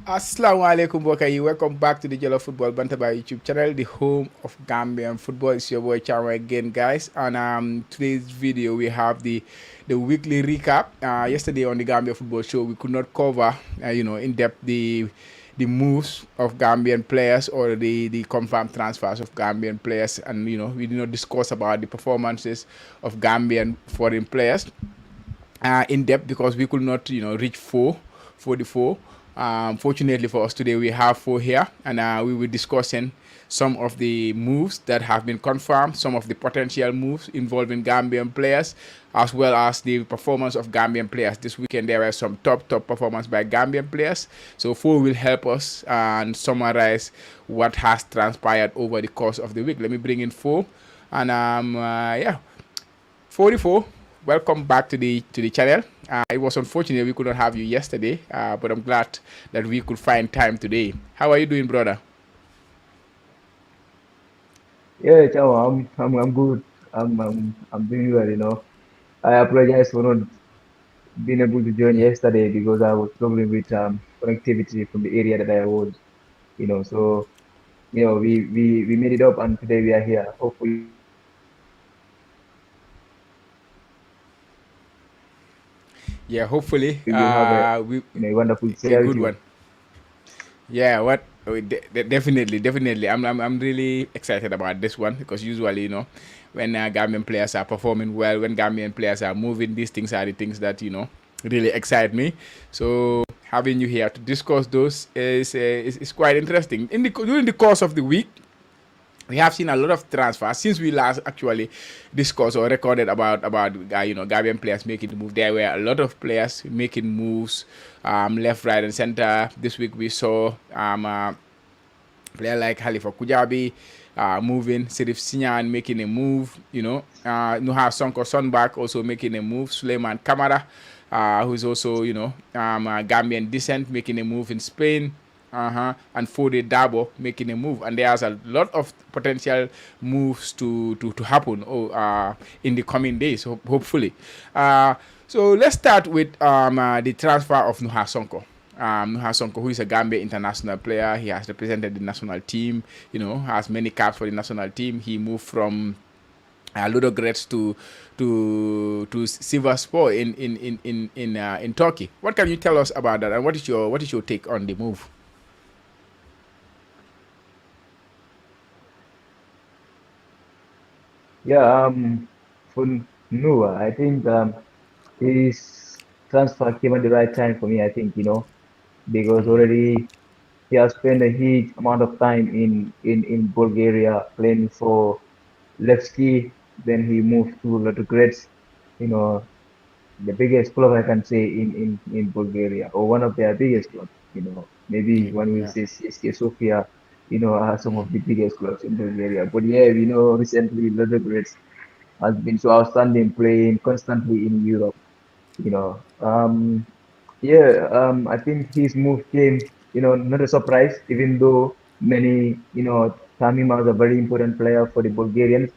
Assalamualaikum mbokk yi, welcome back to the Jollof Football Bantaba YouTube channel, the home of Gambian football. It's your boy Chama again, guys. And today's video we have the weekly recap. Yesterday on the Gambia Football Show, we could not cover, in depth the moves of Gambian players or the confirmed transfers of Gambian players, and we did not discuss about the performances of Gambian foreign players in depth because we could not, reach for the four. Fortunately for us today, we have four here, and we will be discussing some of the moves that have been confirmed, some of the potential moves involving Gambian players, as well as the performance of Gambian players. This weekend, there were some top performance by Gambian players. So four will help us and summarize what has transpired over the course of the week. Let me bring in four, and 44. Welcome back to the channel. It was unfortunate we could not have you yesterday, but I'm glad that we could find time today. How are you doing, brother? Yeah, ciao. I'm good. I'm doing well, I apologize for not being able to join yesterday because I was struggling with connectivity from the area that I was, So we made it up and today we are here. Hopefully Yeah, hopefully we will have we a wonderful a share with good you. one. Yeah, what? Definitely. I'm really excited about this one because usually, when Gambian players are performing well, when Gambian players are moving, these things are the things that really excite me. So having you here to discuss those is quite interesting. During the course of the week, we have seen a lot of transfers since we last actually discussed or recorded about Gambian players making the move. There were a lot of players making moves, left, right, and center. This week we saw player like Halifa Kujabi moving, Serif Sinyan making a move, Nuha Sonko Sonbak also making a move, Suleiman Kamara, who's also, Gambian descent, making a move in Spain. And Fode Dabo making a move, and there's a lot of potential moves to happen in the coming days, hopefully. So let's start with the transfer of Nuha Sonko. Nuha Sonko, who is a Gambia international player. He has represented the national team, has many caps for the national team. He moved from Ludogorets to Sivasspor in Turkey. What can you tell us about that, and what is your take on the move? Yeah, for Noah, I think his transfer came at the right time for me, I think, because already he has spent a huge amount of time in Bulgaria playing for Levski. Then he moved to Ludogorets, you know, the biggest club I can say in Bulgaria, or one of their biggest clubs. Maybe when we Yeah. say CSK Sofia, are some of the biggest clubs in Bulgaria. But yeah, recently Ludogorets has been so outstanding, playing constantly in Europe. You know, um, yeah, I think his move came, not a surprise, even though many, Tamim was a very important player for the Bulgarians.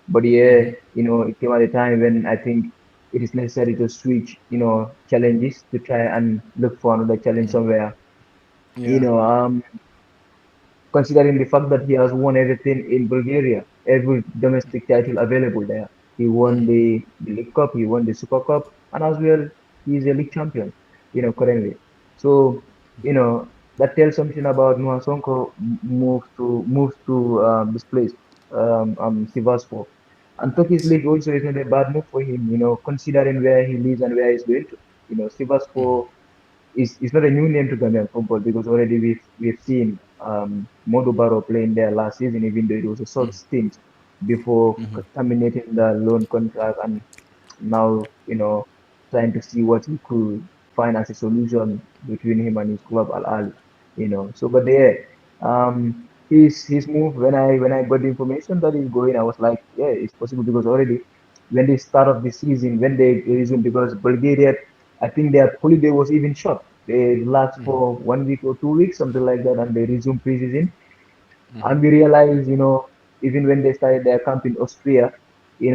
But yeah, it came at a time when I think it is necessary to switch, challenges to try and look for another challenge somewhere. You Yeah. know, um, Considering the fact that he has won everything in Bulgaria, every domestic title available there. He won the League Cup, he won the Super Cup, and as well, he is a league champion, currently. So, that tells something about Noah Sonko moves to this place, Sivasspor. And Turkish league also is not a bad move for him, considering where he lives and where he's going to. Sivasspor is not a new name to Ghanaian football because already we've seen Modu Barrow playing there last season, even though it was a short stint before terminating the loan contract and now trying to see what he could find as a solution between him and his club Al Ahly. So but yeah, his move when I got the information that he's going, I was like, yeah, it's possible because already when they start of the season, when they resume, because Bulgaria, I think their holiday was even short. They last for 1 week or 2 weeks, something like that, and they resume preseason. And we realized, even when they started their camp in Austria, he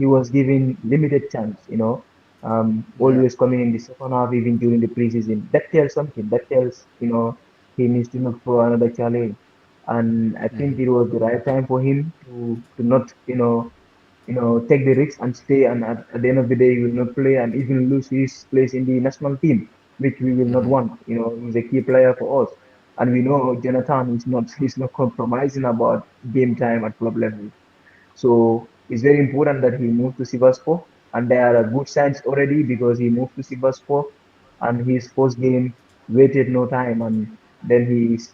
was given limited chance, Yeah. always coming in the second half, even during the preseason. That tells something. That tells, he needs to look for another challenge. And I think it was the right time for him to not, take the risks and stay. And at the end of the day, he will not play and even lose his place in the national team, which we will not want. He's a key player for us. And we know Jonathan is not he's not compromising about game time at club level. So it's very important that he moved to Sivasspor, and there are good signs already because he moved to Sivasspor, and his first game waited no time, and then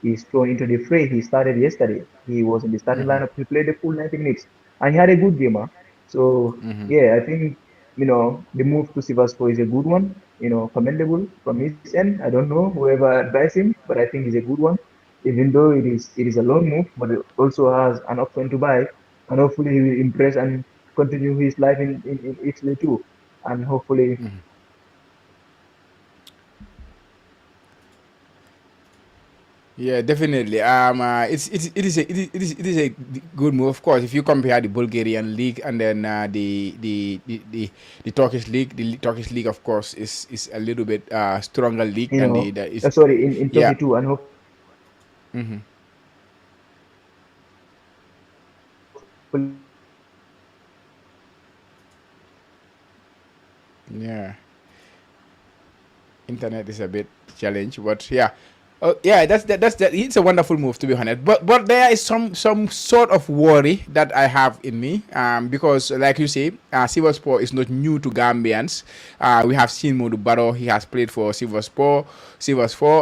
he's thrown into the fray. He started yesterday. He was in the starting lineup. He played the full 90 minutes, and he had a good game. So yeah, I think the move to Sivasspor is a good one. Commendable from his end. I don't know whoever advised him, but I think it's a good one. Even though it is a long move, but it also has an option to buy, and hopefully he will impress and continue his life in Italy too. And hopefully, Yeah, definitely. It is a good move, of course. If you compare the Bulgarian league and then the Turkish league, the Turkish league, of course, is a little bit stronger league than the is. sorry, in Yeah. 22, and hopefully he will impress and continue his life in Italy too. And hopefully he will be able to Yeah, internet is a bit challenge, but yeah. Yeah, that's that. It's a wonderful move, to be honest. But there is some sort of worry that I have in me, because like you say, Sivaspor is not new to Gambians. We have seen Modu Barrow. He has played for Sivaspor,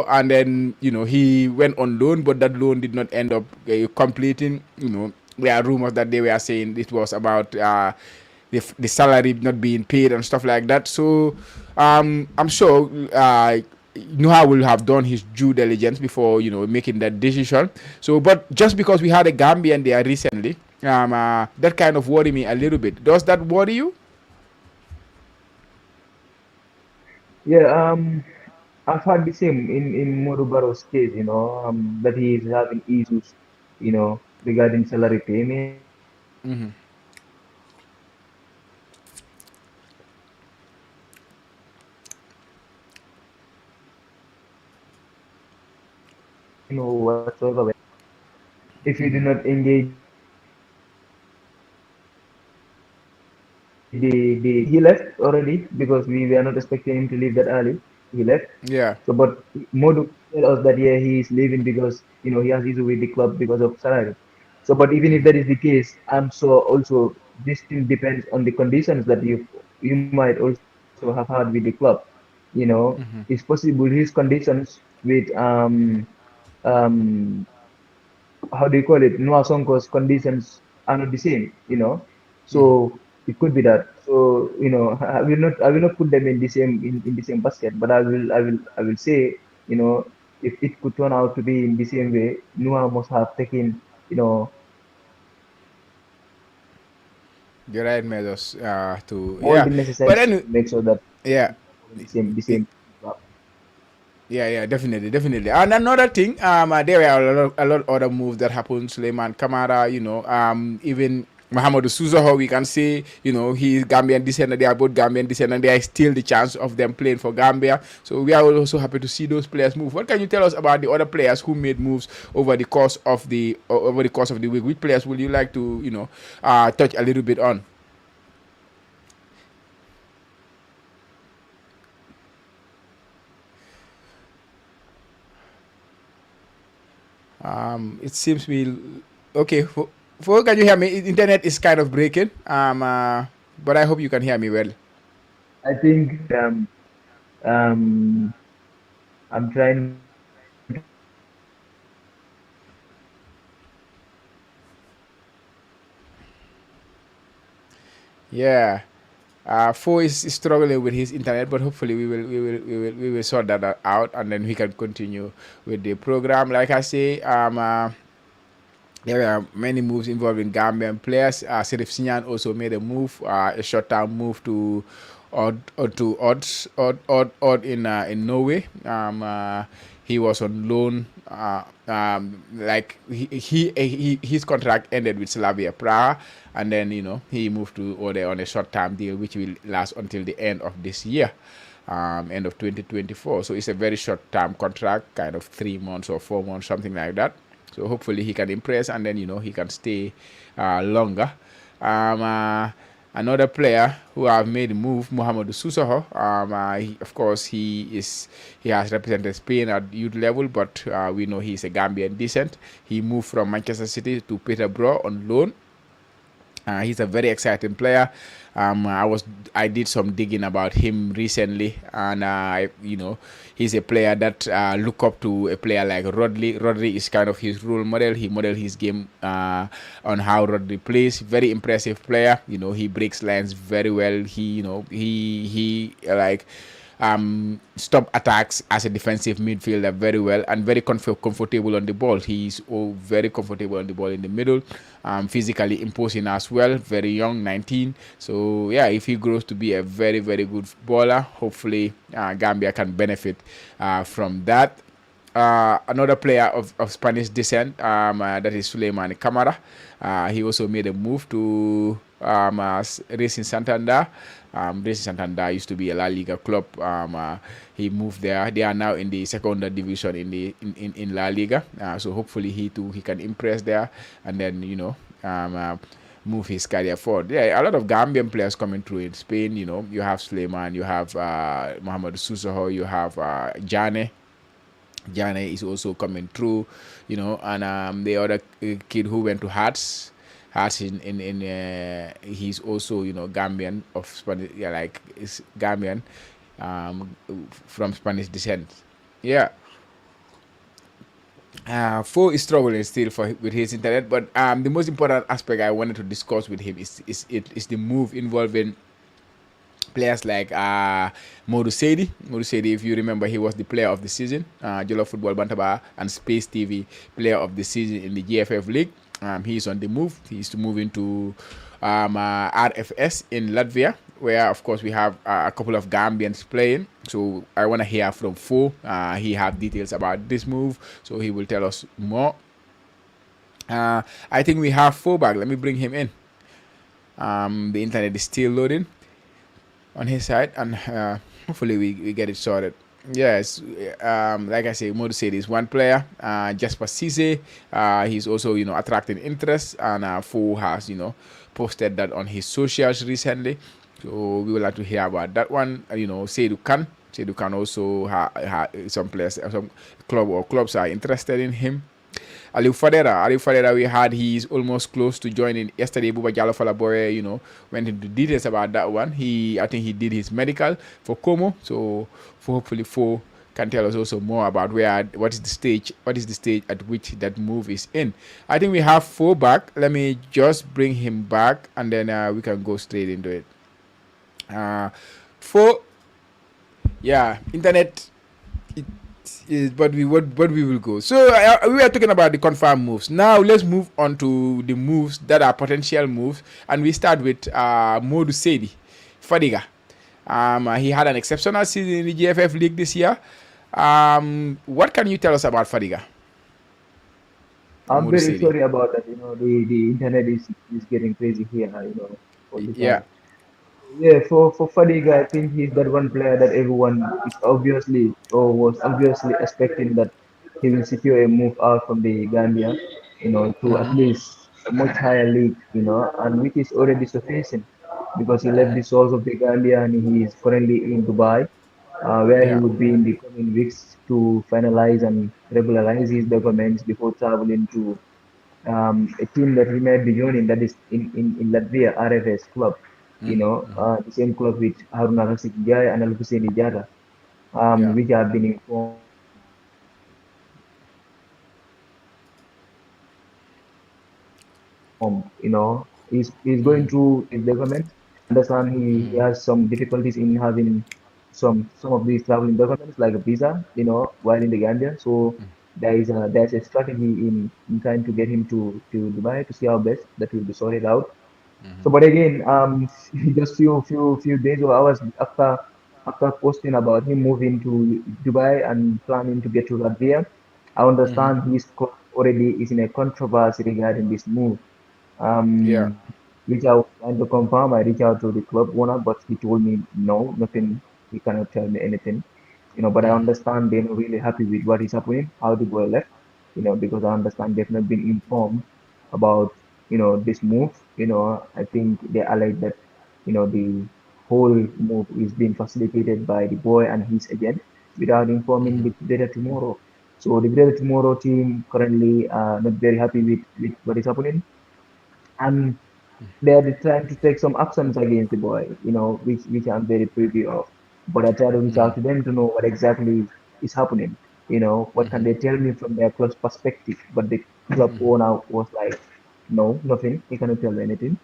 and then he went on loan, but that loan did not end up completing. There are rumors that they were saying it was about the salary not being paid and stuff like that. So I'm sure Nuha will have done his due diligence before making that decision. So, but just because we had a Gambian there recently, that kind of worry me a little bit. Does that worry you? yeah. I've had the same in Morubaro's case, that he is having issues, regarding salary payment. Mm-hmm. Whatsoever. If you do Mm-hmm. not engage he left already because we were not expecting him to leave that early. He left. Yeah. So, but Modu tell us that yeah, he is leaving because he has issue with the club because of salary. So, but even if that is the case, I'm sure also this thing depends on the conditions that you might also have had with the club. It's possible his conditions with um how do you call it? Noah Sonko's conditions are not the same, So it could be that. So, I will not put them in the same basket, but I will say, if it could turn out to be in the same way, Noah must have taken, The right measures to, all yeah. the necessary But steps then, to make sure that yeah. he's not following the same route. Yeah, yeah, definitely, definitely. And another thing, there were a lot of other moves that happened. Suleiman Kamara, even Mohamedou Suzaho, we can say, he's Gambian descendant. They are both Gambian descendant. There is still the chance of them playing for Gambia. So we are also happy to see those players move. What can you tell us about the other players who made moves over the course of the week? Which players would you like to, touch a little bit on? It seems me okay. Can you hear me? Internet is kind of breaking. But I hope you can hear me well. I think um, I'm trying to connect to my internet because Yeah. Fo is struggling with his internet, but hopefully we will sort that out, and then we can continue with the program. Like I say, there were many moves involving Gambian players. Serif Sinyan also made a move, a short-term move to odd in Norway. He was on loan. Like his contract ended with Slavia Praha, and then he moved to Ode on a short-term deal, which will last until the end of this year, end of 2024. So it's a very short-term contract, kind of 3 months or 4 months, something like that. So hopefully he can impress, and then he can stay longer. Um, uh, Another player who have made a move, Mohamed Susaho. Of course, he has represented Spain at youth level, but we know he's a Gambian descent. He moved from Manchester City to Peterborough on loan. He's a very exciting player. I did some digging about him recently, and he's a player that look up to a player like Rodri. Rodri is kind of his role model. He modeled his game on how Rodri plays. Very impressive player. He breaks lines very well. He like stop attacks as a defensive midfielder very well, and very comfortable on the ball. He's very comfortable on the ball in the middle, physically imposing as well. Very young, 19. So yeah, if he grows to be a very very good baller, hopefully Gambia can benefit from that. Another player of Spanish descent, that is Suleiman Camara. He also made a move to Racing Santander. Racing Santander used to be a La Liga club. He moved there. They are now in the second division in La Liga. So hopefully he can impress there, and then move his career forward. Yeah, a lot of Gambian players coming through in Spain. You have Suleiman, you have Mohamed Susaho, you have Jane. Jane is also coming through, and the other kid who went to Hearts he's also Gambian of Spanish, yeah, like is Gambian, um, from Spanish descent. Yeah, Fo is struggling still with his internet, but the most important aspect I wanted to discuss with him is the move involving players like Modou Seydi. Modou Seydi, if you remember, he was the player of the season, Jollof Football Bantaba and Space TV player of the season in the GFF League. He's on the move. He's moving to RFS in Latvia, where of course we have a couple of Gambians playing. So I want to hear from Fo. He have details about this move, so he will tell us more. I think we have Fo back. Let me bring him in. The internet is still loading on his side, and hopefully we get it sorted. Yes, like I say, Modu said is one player. Jasper Cisse, he's also attracting interest, and Fo has posted that on his socials recently. So we would like to hear about that one. Seydou Khan. Seydou Khan also some players, some clubs are interested in him. Aliou Fadera, we had he's almost close to joining yesterday. Buba Jallo Falabore, went into details about that one. I think he did his medical for Como, so hopefully Fo can tell us also more about what is the stage at which that move is in. I think we have Fo back. Let me just bring him back, and then we can go straight into it. Fo, yeah, internet. Is but we will go. So we were talking about the confirmed moves. Now let's move on to the moves that are potential moves, and we start with Modou Seydi Fadiga. He had an exceptional season in the GFF League this year. What can you tell us about Fadiga? I'm Modou very Seydi. sorry about that. The internet is getting crazy here, all the Yeah. time. Yeah, for Fadiga, I think he's that one player that everyone is obviously or was obviously expecting that he will secure a move out from the Gambia, to at Mm-hmm. least a much higher league, and which is already sufficient because he left the shores of the Gambia and he is currently in Dubai, where he Yeah. would be in the coming weeks to finalize and regularize his documents before traveling to a team that he might be joining, that is in Latvia, RFS club, the same club with Haruna Rasik Jaya and Al Husseini Jara, Yeah. which have been informed, he's going through his documents. Understand he has some difficulties in having some of these traveling documents like a visa, while in the Gambia. So there's a strategy in trying to get him to Dubai to see how best that will be sorted out. So, but again, just few days or hours after posting about him moving to Dubai and planning to get to Latvia, I understand his club already is in a controversy regarding this move. Yeah. Um, which I was trying to confirm. I reached out to the club owner, but he told me no, nothing. He cannot tell me anything. But I understand they're not really happy with what is happening, how the boy left. Because I understand they've not been informed about this move. I think they alleged that the whole move is being facilitated by the boy and his agent without informing the Better Tomorrow. So the Better Tomorrow team currently not very happy with what is happening, and they're trying to take some actions against the boy, which I'm very privy of. But I try to reach out to them to know what exactly is happening. What can they tell me from their club's perspective? But the club owner was like, no, nothing. He cannot tell me anything.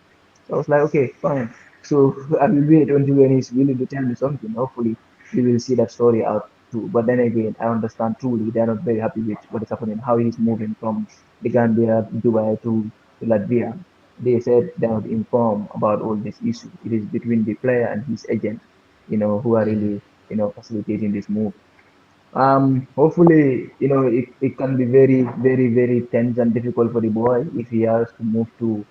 So I was like, okay, fine. So I will wait until when he's willing to tell me something. Hopefully, we will see that story out too. But then again, I understand truly they are not very happy with what is happening, how he's moving from the Gambia, Dubai to Latvia. They said they are not informed about all this issue. It is between the player and his agent, who are really, facilitating this move. Hopefully, it can be very, very, very tense and difficult for the boy if he has to move to.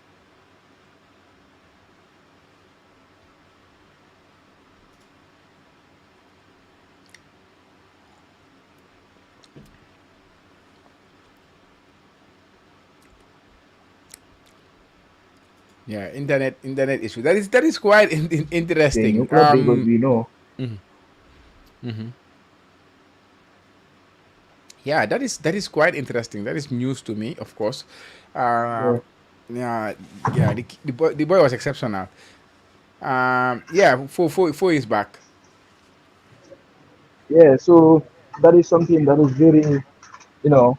Yeah, internet issue. That is quite A new interesting. club because we know. Yeah, that is quite interesting. That is news to me, of course. Uh, Yeah, yeah, yeah. The boy was exceptional. Yeah, four years back. yeah. So that is something that is very, you know,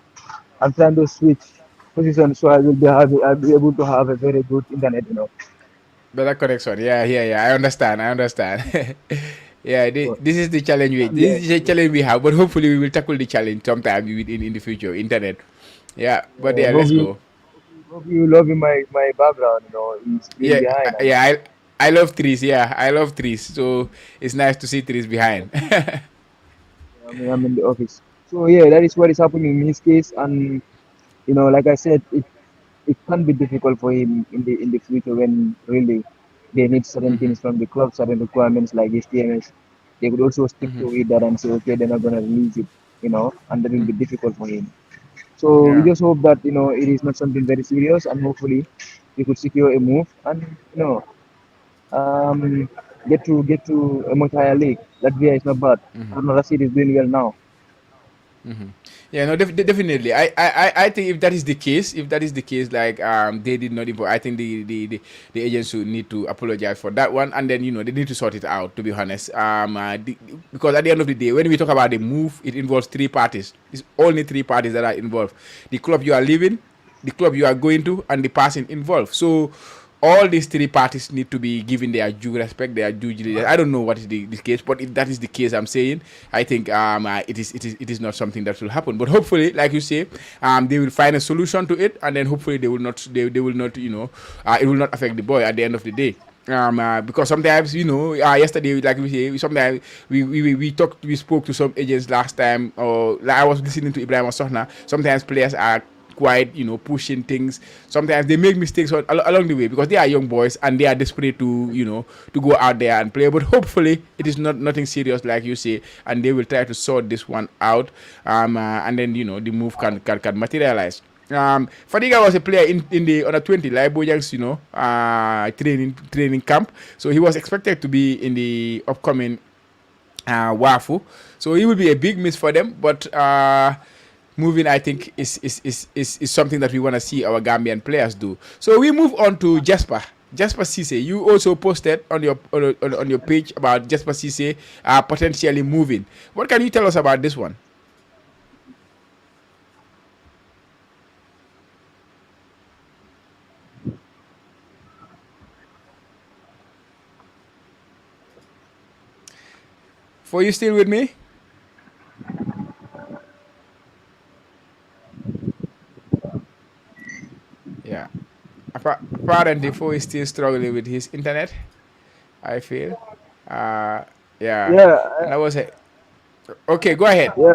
I'm trying to switch position so I'll be able to have a very good internet. Better connection. Yeah, yeah, yeah. I understand. I understand. Yeah, So, this is the challenge we. yeah, This is the challenge we have. But hopefully, we will tackle the challenge sometime in the future. Internet. Yeah, but yeah. yeah, let's go. Hope you loving my background. It's green Yeah, behind and yeah. I love trees. Yeah, I love trees. So it's nice to see trees behind. I'm in the office. So yeah, that is what is happening in his case, and like I said, it can be difficult for him in the future when really they need certain things from the club, certain requirements like HTMS. They could also stick to it that and say, okay, they're not gonna release it, and that will be difficult for him. So we Yeah. just hope that it is not something very serious, and hopefully we could secure a move and um get to a much higher league. Latvia is not bad. I don't know, Rashid is doing well now. Yeah, no, definitely. I think if that is the case, like they did not involve. I think the agents should need to apologize for that one, and then they need to sort it out. To be honest, because at the end of the day, when we talk about the move, it involves three parties. It's only three parties that are involved: the club you are leaving, the club you are going to, and the person involved. So all these three parties need to be given their due respect, their due diligence. I don't know what is the case, but if that is the case, I'm saying I think it is not something that will happen. But hopefully, like you say, they will find a solution to it, and then hopefully they will not it will not affect the boy at the end of the day. Because sometimes yesterday, like we say, sometimes we spoke to some agents last time, or like I was listening to Ibrahim Sohna. Sometimes players are quite pushing things. Sometimes they make mistakes along the way because they are young boys and they are desperate to to go out there and play. But hopefully it is not nothing serious, like you say, and they will try to sort this one out. And then the move can materialize. Fadiga was a player in the under 20 like Bojang's training camp, so he was expected to be in the upcoming Wafu. So he will be a big miss for them. But moving, I think, is something that we want to see our Gambian players do. So we move on to Jasper. Jasper Cisse, you also posted on your page about Jasper Cisse potentially moving. What can you tell us about this one? For you still with me? Yeah. apparently Fo is still struggling with his internet, I feel. Uh, yeah, Yeah, and that was it. Okay, go ahead. yeah,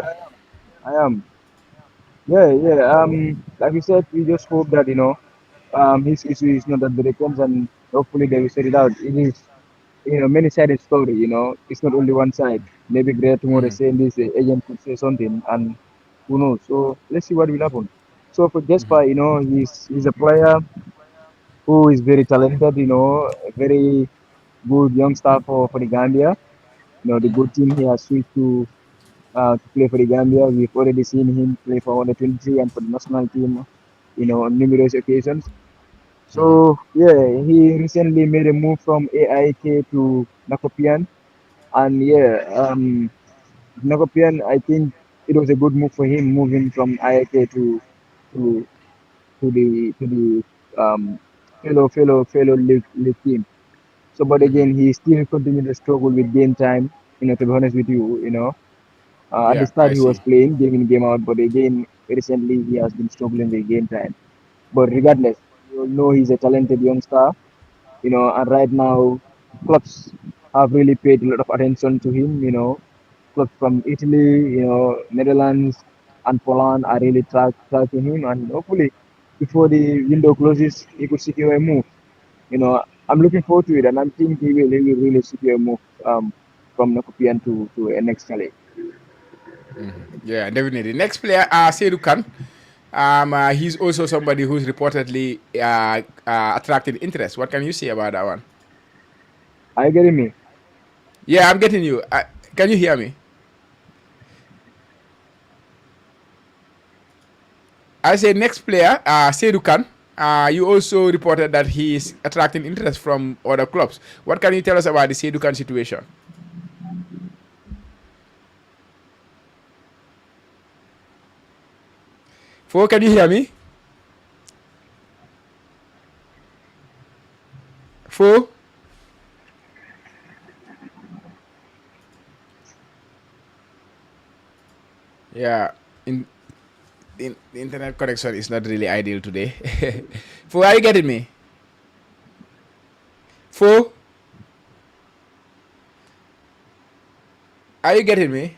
I am. Yeah, yeah. Like you said, we just hope that his issue is not that becomes, and hopefully they will sort it out. It is many-sided story. It's not only one side. Maybe Great tomorrow Hmm. saying this, the agent could say something, and who knows? So let's see what will happen. So for Jasper, he's a player who is very talented. A very good young star for the Gambia. The good team he has switched to play for the Gambia. We've already seen him play for under 23 and for the national team, on numerous occasions. So yeah, he recently made a move from AIK to Nakopian, and yeah, Nakopian, I think it was a good move for him moving from AIK to to the fellow league team. So, but again, he still continued to struggle with game time. To be honest with you, at the Yeah, start I he was see. playing game in game out, but again recently he has been struggling with game time. But regardless, you know he's a talented young star. And right now clubs have really paid a lot of attention to him. Clubs from Italy, Netherlands and Poland are really tracking him, and hopefully before the window closes, he could secure a move. I'm looking forward to it, and I think he will really secure a move from Nakopian to a next challenge. Yeah, definitely. Next player, Seydou Kane. He's also somebody who's reportedly attracted interest. What can you say about that one? Are you getting me? Yeah, I'm getting you. Can you hear me? I say next player, Seydou Kane. You also reported that he is attracting interest from other clubs. What can you tell us about the Seydou Kane situation? Fo, can you hear me? Fo? Yeah. In, the internet connection is not really ideal today. Fo, are you getting me? Fo, are you getting me?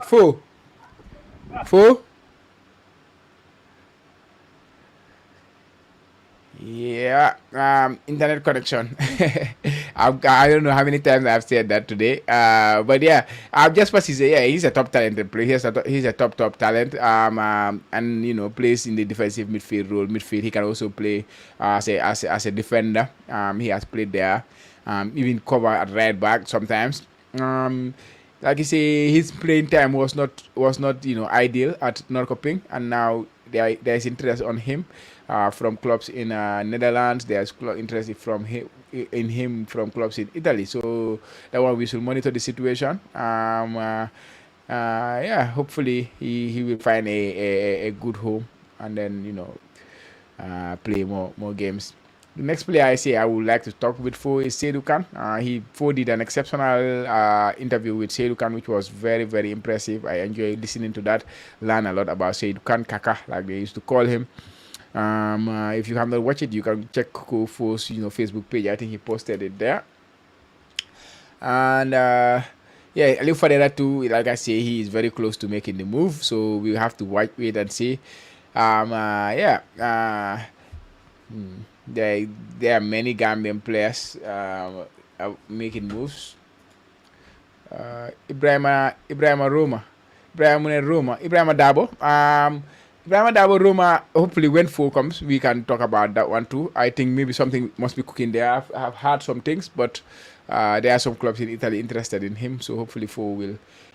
Fo, Fo? Yeah, internet connection. I don't know how many times I've said that today. But yeah, just what he said, yeah, he's a top talented player. He's a top talent. And plays in the defensive midfield role. Midfield, he can also play as a defender. He has played there. Even cover at right back sometimes. Like you say, his playing time was not ideal at Norcoping, and now there's interest on him from clubs in Netherlands. There's interest in him from clubs in Italy. So that one we should monitor the situation. Yeah, hopefully he will find a good home, and then play more games. The next player I say I would like to talk with Fo is Seydou Kane. Fo did an exceptional interview with Seydou Kane, which was very, very impressive. I enjoyed listening to that, learn a lot about Seydou Kane, Kaka, like they used to call him. If you have not watched it, you can check Fo's Facebook page. I think he posted it there. And yeah, I look for that too. Like I say, he is very close to making the move, so we have to wait and see. Yeah. There, there are many Gambian players making moves. Ibrahima Roma, Ibrahima Dabo. Ibrahima Dabo Roma. Hopefully, when Fo comes, we can talk about that one too. I think maybe something must be cooking there. I've heard some things, but there are some clubs in Italy interested in him. So hopefully, Fo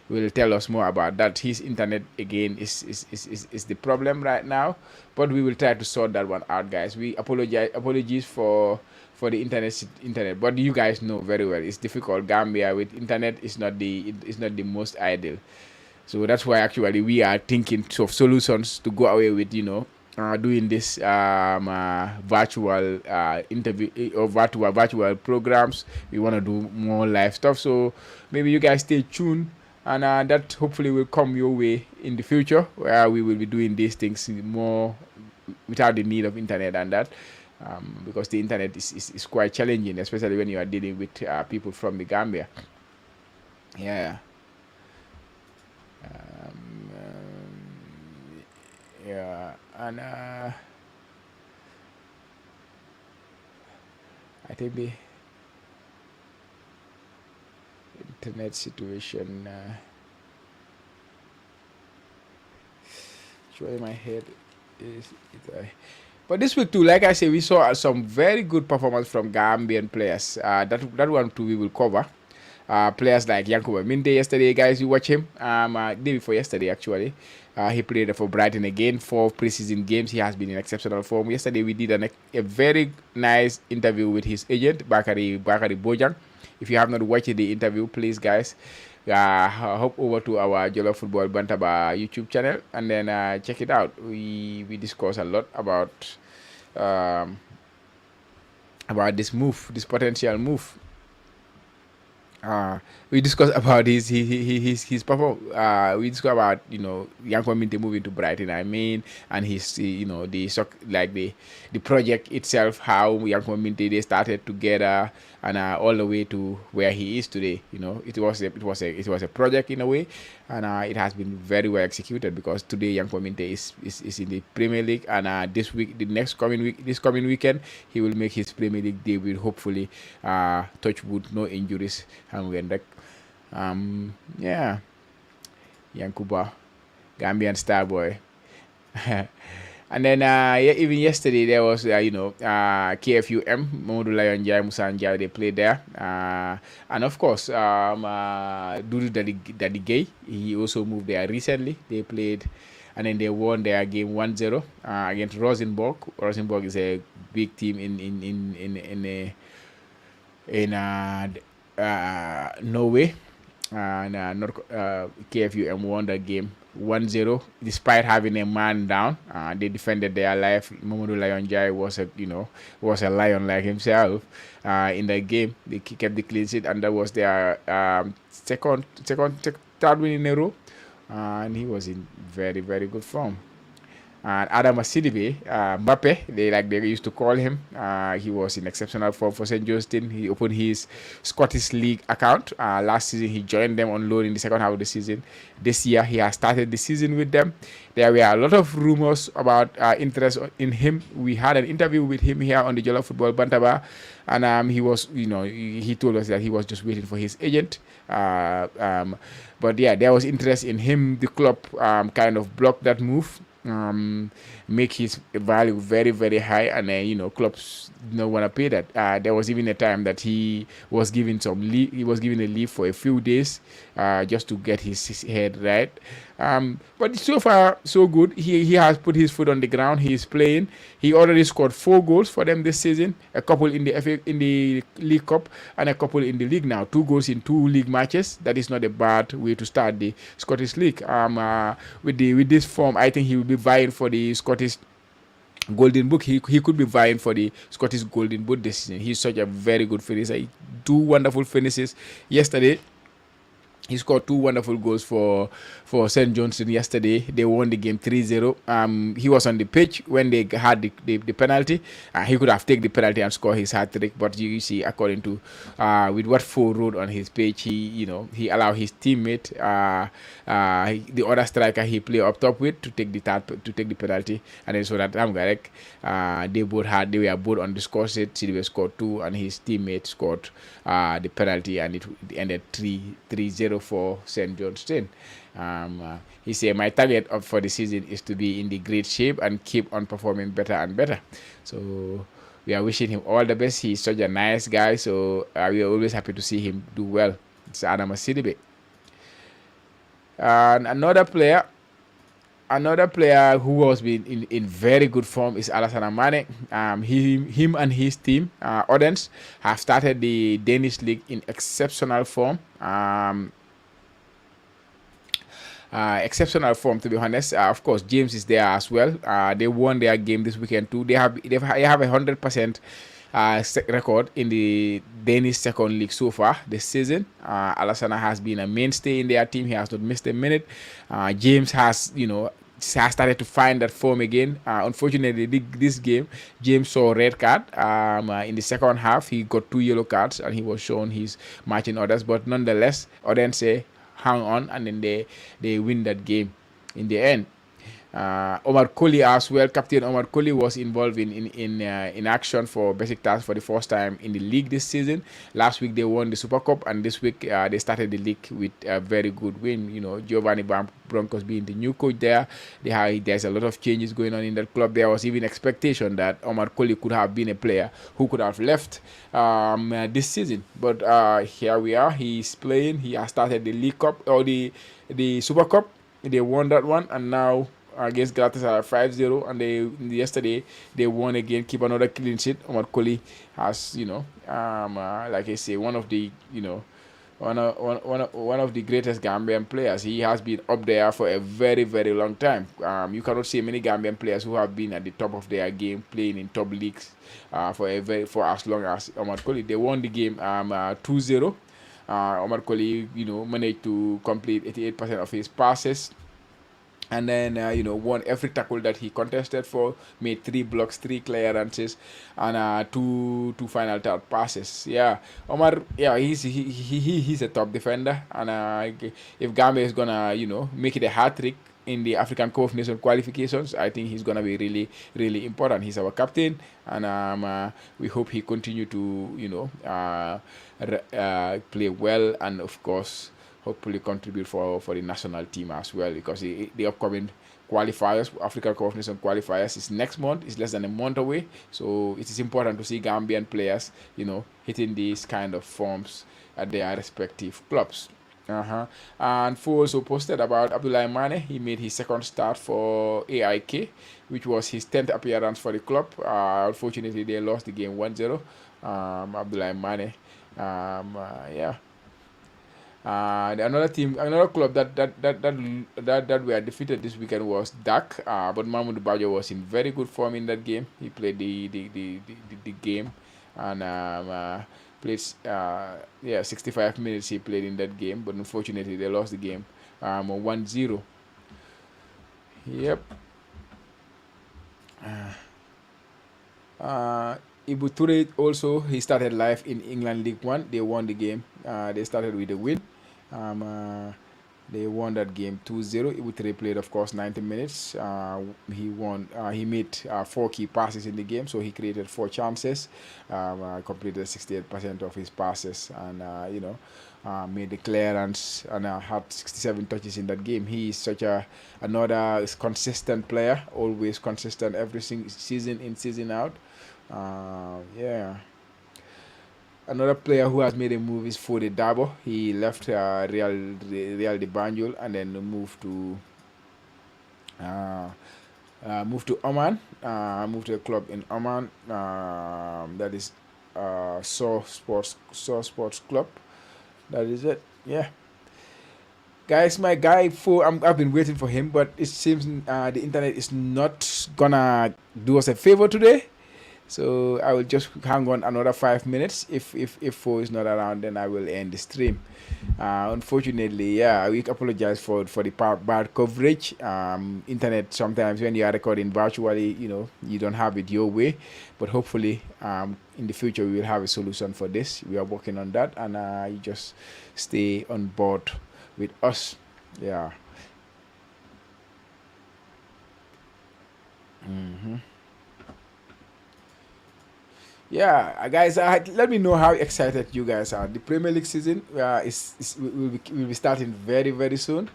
will tell us more about that. His internet again is the problem right now, but we will try to sort that one out, guys. We apologies for the internet, but you guys know very well it's difficult. Gambia with internet is not the most ideal, so that's why actually we are thinking of solutions to go away with doing this virtual interview or virtual programs. We want to do more live stuff, so maybe you guys stay tuned, and that hopefully will come your way in the future, where we will be doing these things more without the need of internet and that. Because the internet is quite challenging, especially when you are dealing with people from the Gambia. Yeah. Yeah, and I think the internet situation showing my head is but this week too, like I say, we saw some very good performance from Gambian players. That one too we will cover. Players like Yankuba Minteh yesterday, guys, you watch him. Day before yesterday, actually. He played for Brighton again, 4 preseason games. He has been in exceptional form. Yesterday, we did a very nice interview with his agent, Bakari Bojang. If you have not watched the interview, please, guys, hop over to our Jolo Football Bantaba YouTube channel and then check it out. We discuss a lot um, about this move, this potential move. We discussed about his perform. We discussed about Yanko Minte moving to Brighton. I mean, and his the project itself, how Yanko Minte they started together, and all the way to where he is today. It was a project in a way, and it has been very well executed, because today Yanko Minte is in the Premier League, and this coming weekend he will make his Premier League debut. Hopefully, touch wood, no injuries. Yeah, Yankuba, Gambian star boy. And then even yesterday there was KFUM, Modu Lion Jai, Musa Njai, they played there, and of course Dudu Daddy Gay, he also moved there recently. They played, and then they won their game 1-0 against Rosenborg. Rosenborg is a big team in Norway, and KFUM won that game 1-0 despite having a man down. They defended their life. Mamadou Lion Jai was a lion like himself. In that game, they kept the clean sheet, and that was their third win in a row, and he was in very, very good form. And Adama Sidibeh, Mbappe, they used to call him. He was in exceptional form for St. Johnstone. He opened his Scottish League account. Last season, he joined them on loan in the second half of the season. This year, he has started the season with them. There were a lot of rumors about interest in him. We had an interview with him here on the Jollof Football Bantaba, and he was, he told us that he was just waiting for his agent. But yeah, there was interest in him. The club kind of blocked that move. Make his value very, very high, and clubs don't want to pay that. There was even a time that he was given he was given a leave for a few days, just to get his head right. But so far so good. He has put his foot on the ground. He is playing. He already scored 4 goals for them this season, a couple in the League Cup and a couple in the league now. 2 goals in 2 league matches. That is not a bad way to start the Scottish League. With this form, I think he will be vying for the Scottish Golden Boot. He could be vying for the Scottish Golden Boot this season. He's such a very good finisher. He 2 wonderful finishes yesterday. He scored 2 wonderful goals for St. Johnstone yesterday. They won the game 3-0. He was on the pitch when they had the penalty. He could have taken the penalty and scored his hat-trick, but you see, according to with what Fo wrote on his page, he allowed his teammate, the other striker he played up top with, to take the penalty, and then so that they were both on the score sheet. Sidibeh scored 2, and his teammate scored the penalty, and it ended 3-0 for St. Johnstone. He said, my target for the season is to be in the great shape and keep on performing better and better. So we are wishing him all the best. He's such a nice guy, so we are always happy to see him do well. It's Adama Sidibeh. And another player who has been in very good form is Alassane Mane. Him and his team, Odense, have started the Danish league in exceptional form. exceptional form, to be honest. Of course, James is there as well. They won their game this weekend too. They have 100% record in the Danish second league so far this season. Alassana has been a mainstay in their team. He has not missed a minute. James has, has started to find that form again. Unfortunately, this game, James saw a red card in the second half. He got 2 yellow cards and he was shown his matching orders. But nonetheless, Odense hang on and then they win that game in the end. Omar Koli as well. Captain Omar Koli was involved in action for Basic Task for the first time in the league this season. Last week they won the Super Cup, and this week they started the league with a very good win. Giovanni Broncos being the new coach there. There's a lot of changes going on in that club. There was even expectation that Omar Koli could have been a player who could have left this season, but here we are. He's playing. He has started the League Cup or the Super Cup. They won that one, and now against Galatasaray 5-0, and yesterday they won again, keep another clean sheet. Omar Koli has, like I say, one of the, one of the greatest Gambian players. He has been up there for a very, very long time. You cannot see many Gambian players who have been at the top of their game, playing in top leagues for as long as Omar Koli. They won the game 2-0. Omar Koli, managed to complete 88% of his passes. And then, won every tackle that he contested for, made 3 blocks, 3 clearances, and two final third passes. Yeah, Omar, yeah, he's a top defender. And if Gambia is gonna, make it a hat trick in the African Cup of Nations qualifications, I think he's gonna be really, really important. He's our captain, and we hope he continue to, play well, and of course, hopefully contribute for the national team as well, because the upcoming qualifiers, African Cup of Nations qualifiers, is next month. It's less than a month away, so it is important to see Gambian players, hitting these kind of forms at their respective clubs. And Fo also posted about Abdoulaye Mane. He made his second start for AIK, which was his 10th appearance for the club. Unfortunately, they lost the game 1-0. Abdoulaye Mane, yeah. Another club that were defeated this weekend was Dak. But Mahmoud Bajo was in very good form in that game. He played the game, and played 65 minutes he played in that game. But unfortunately, they lost the game 1-0. Yep. Ibu Toure also, he started live in England League One. They won the game. They started with a win. They won that game 2-0. Ibu Toure played, of course, 90 minutes. He won. He made 4 key passes in the game, so he created 4 chances. Completed 68% of his passes, and made the clearance, and had 67 touches in that game. He is such another consistent player, always consistent every season in, season out. Yeah. Another player who has made a move is Fode Dabo. He left Real de Banjul and then moved to Oman. Moved to a club in Oman. That is Saw Sports Club. That is it. Yeah. Guys, my guy, I've been waiting for him, but it seems the internet is not gonna do us a favor today. So I will just hang on another 5 minutes. If Fo is not around, then I will end the stream. Unfortunately, yeah, we apologize for the bad coverage. Internet, sometimes when you are recording virtually, you don't have it your way. But hopefully, in the future, we will have a solution for this. We are working on that, and you just stay on board with us. Yeah. Yeah, guys, let me know how excited you guys are. The Premier League season will be starting very, very soon.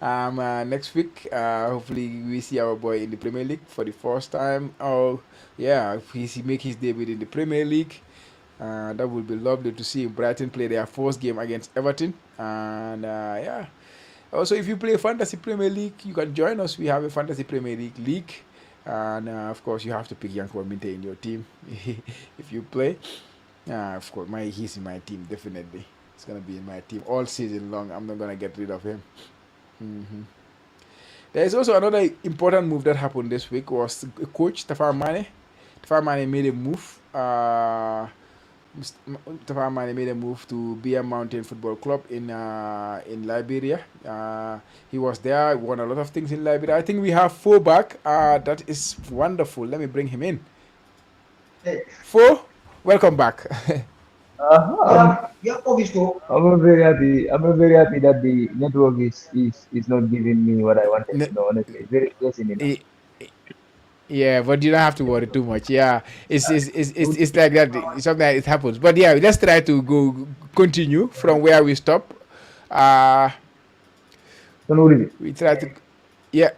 Next week, hopefully we see our boy in the Premier League for the first time. Oh, yeah, if he make his debut in the Premier League, that would be lovely to see Brighton play their first game against Everton. And yeah, also if you play Fantasy Premier League, you can join us. We have a Fantasy Premier League. And of course, you have to pick Yanko Minteh in your team if you play. Of course, he's in my team, definitely. He's gonna be in my team all season long. I'm not gonna get rid of him. There is also another important move that happened this week was coach Tafar Mane. Tafar Mane made a move. Tafar Mane made a move to Beer Mountain Football Club in Liberia. He was there, won a lot of things in Liberia. I think we have four back. That is wonderful. Let me bring him in. Four, welcome back. I'm not very happy. I'm not very happy that the network is not giving me what I wanted. N- Honestly, it's very stressing. eh, Yeah, but you don't have to worry too much. Yeah, it's like that. Sometimes it happens. But yeah, let's try to go continue from where we stop. Uh, Don't worry. we try to, yeah,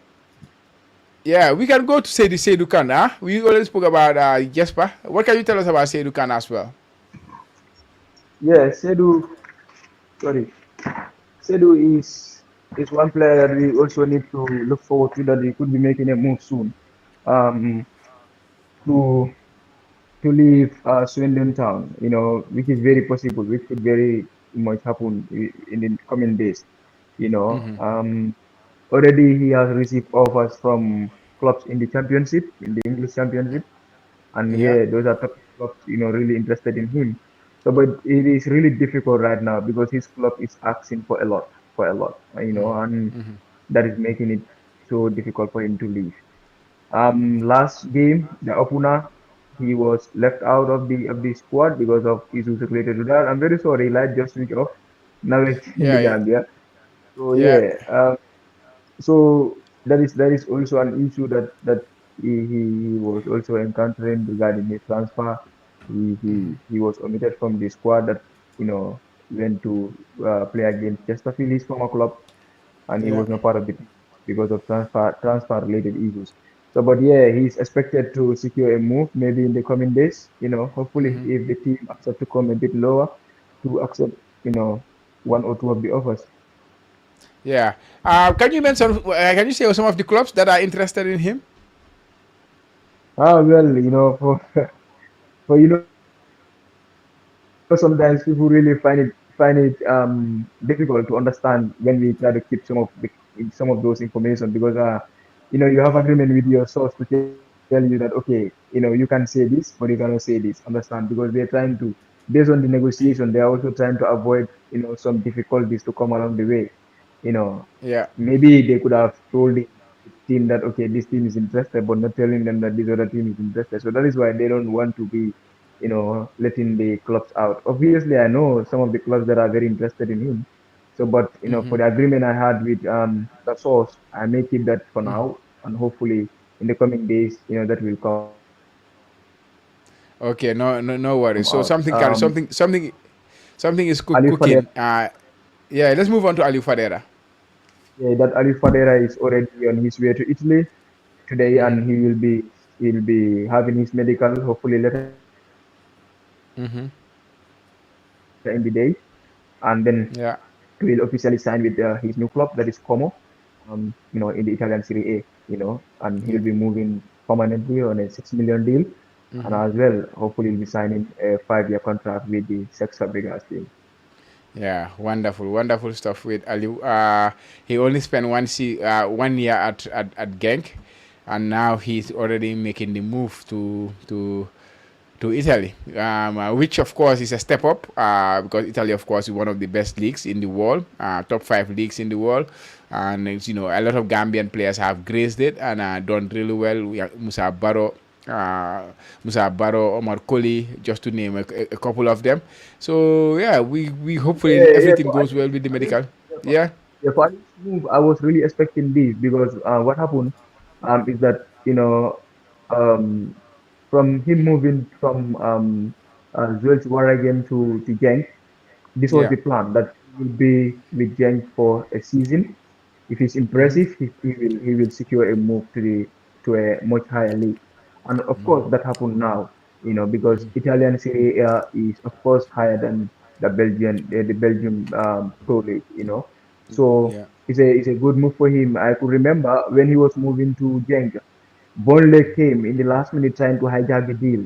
yeah. We can go to Seydou Khan. Huh? We already spoke about Jesper. What can you tell us about Seydou Khan as well? Yeah, sorry, Sedu is one player that we also need to look forward to that he could be making a move soon. Um, to to leave Swindon Town, which is very possible, which could very much happen in the coming days. You know, Mm-hmm. already he has received offers from clubs in the championship, in the English championship, and Yeah. yeah, those are top clubs, really interested in him. So, but it is really difficult right now because his club is asking for a lot, and that is making it so difficult for him to leave. Last game, the opener, he was left out of the squad because of issues related to that. I'm very sorry, lad, just switch off. Now it's in the Yeah. Yeah. Gambia. So Yeah. yeah, so that is also an issue that he was also encountering regarding his transfer. He was omitted from the squad that you know went to play against Chesterfield, his former club, and he Yeah. was not part of the team because of transfer related issues. So, but yeah, he's expected to secure a move maybe in the coming days. Hopefully, if the team accept to come a bit lower, to accept one or two of the offers. Yeah. Can you mention? Can you say some of the clubs that are interested in him? Well, for sometimes people really find it difficult to understand when we try to keep some of those information because you have agreement with your source to tell you that okay, you can say this but you cannot say this, understand, because they're trying to, based on the negotiation, they're also trying to avoid some difficulties to come along the way. you know Yeah. Maybe they could have told the team that okay, this team is interested, but not telling them that this other team is interested. So that is why they don't want to be letting the clubs out. Obviously, I know some of the clubs that are very interested in him. So, but for the agreement I had with the source, I may keep that for now, and hopefully in the coming days, that will come out. Okay. No. No. No worries. So something can Ali something is Fadera, cooking. Yeah. Let's move on to Ali Fadera. yeah, that Ali Fadera is already on his way to Italy today, and he'll be having his medical hopefully later in the day, and then he will officially sign with his Yeah. new club that is Como, in the Italian Serie A, and he will be Yeah. moving permanently on a 6 million deal, and as well, hopefully, he'll be signing a 5-year contract with the Sex Fabregas team. Yeah, wonderful, wonderful stuff with Ali. He only spent 1 year at Genk, and now he's already making the move to Italy, which of course is a step up because Italy, of course, is one of the best leagues in the world, top five leagues in the world, and it's, a lot of Gambian players have graced it and done really well. We have uh, Musa Baro, Omar Koli, just to name a couple of them. So yeah, we hopefully Yeah, yeah, everything goes well with the medical. Yeah, for Ali's move, I was really expecting this because what happened is that um, from him moving from Zuel's Waregem to Genk, this was yeah, the plan that he will be with Genk for a season. If he's impressive, he will secure a move to a much higher league. And of course, that happened now, because Italian Serie A is of course higher than the Belgium Pro League, So yeah, it's a good move for him. I could remember when he was moving to Genk, Burnley came in the last minute trying to hijack the deal.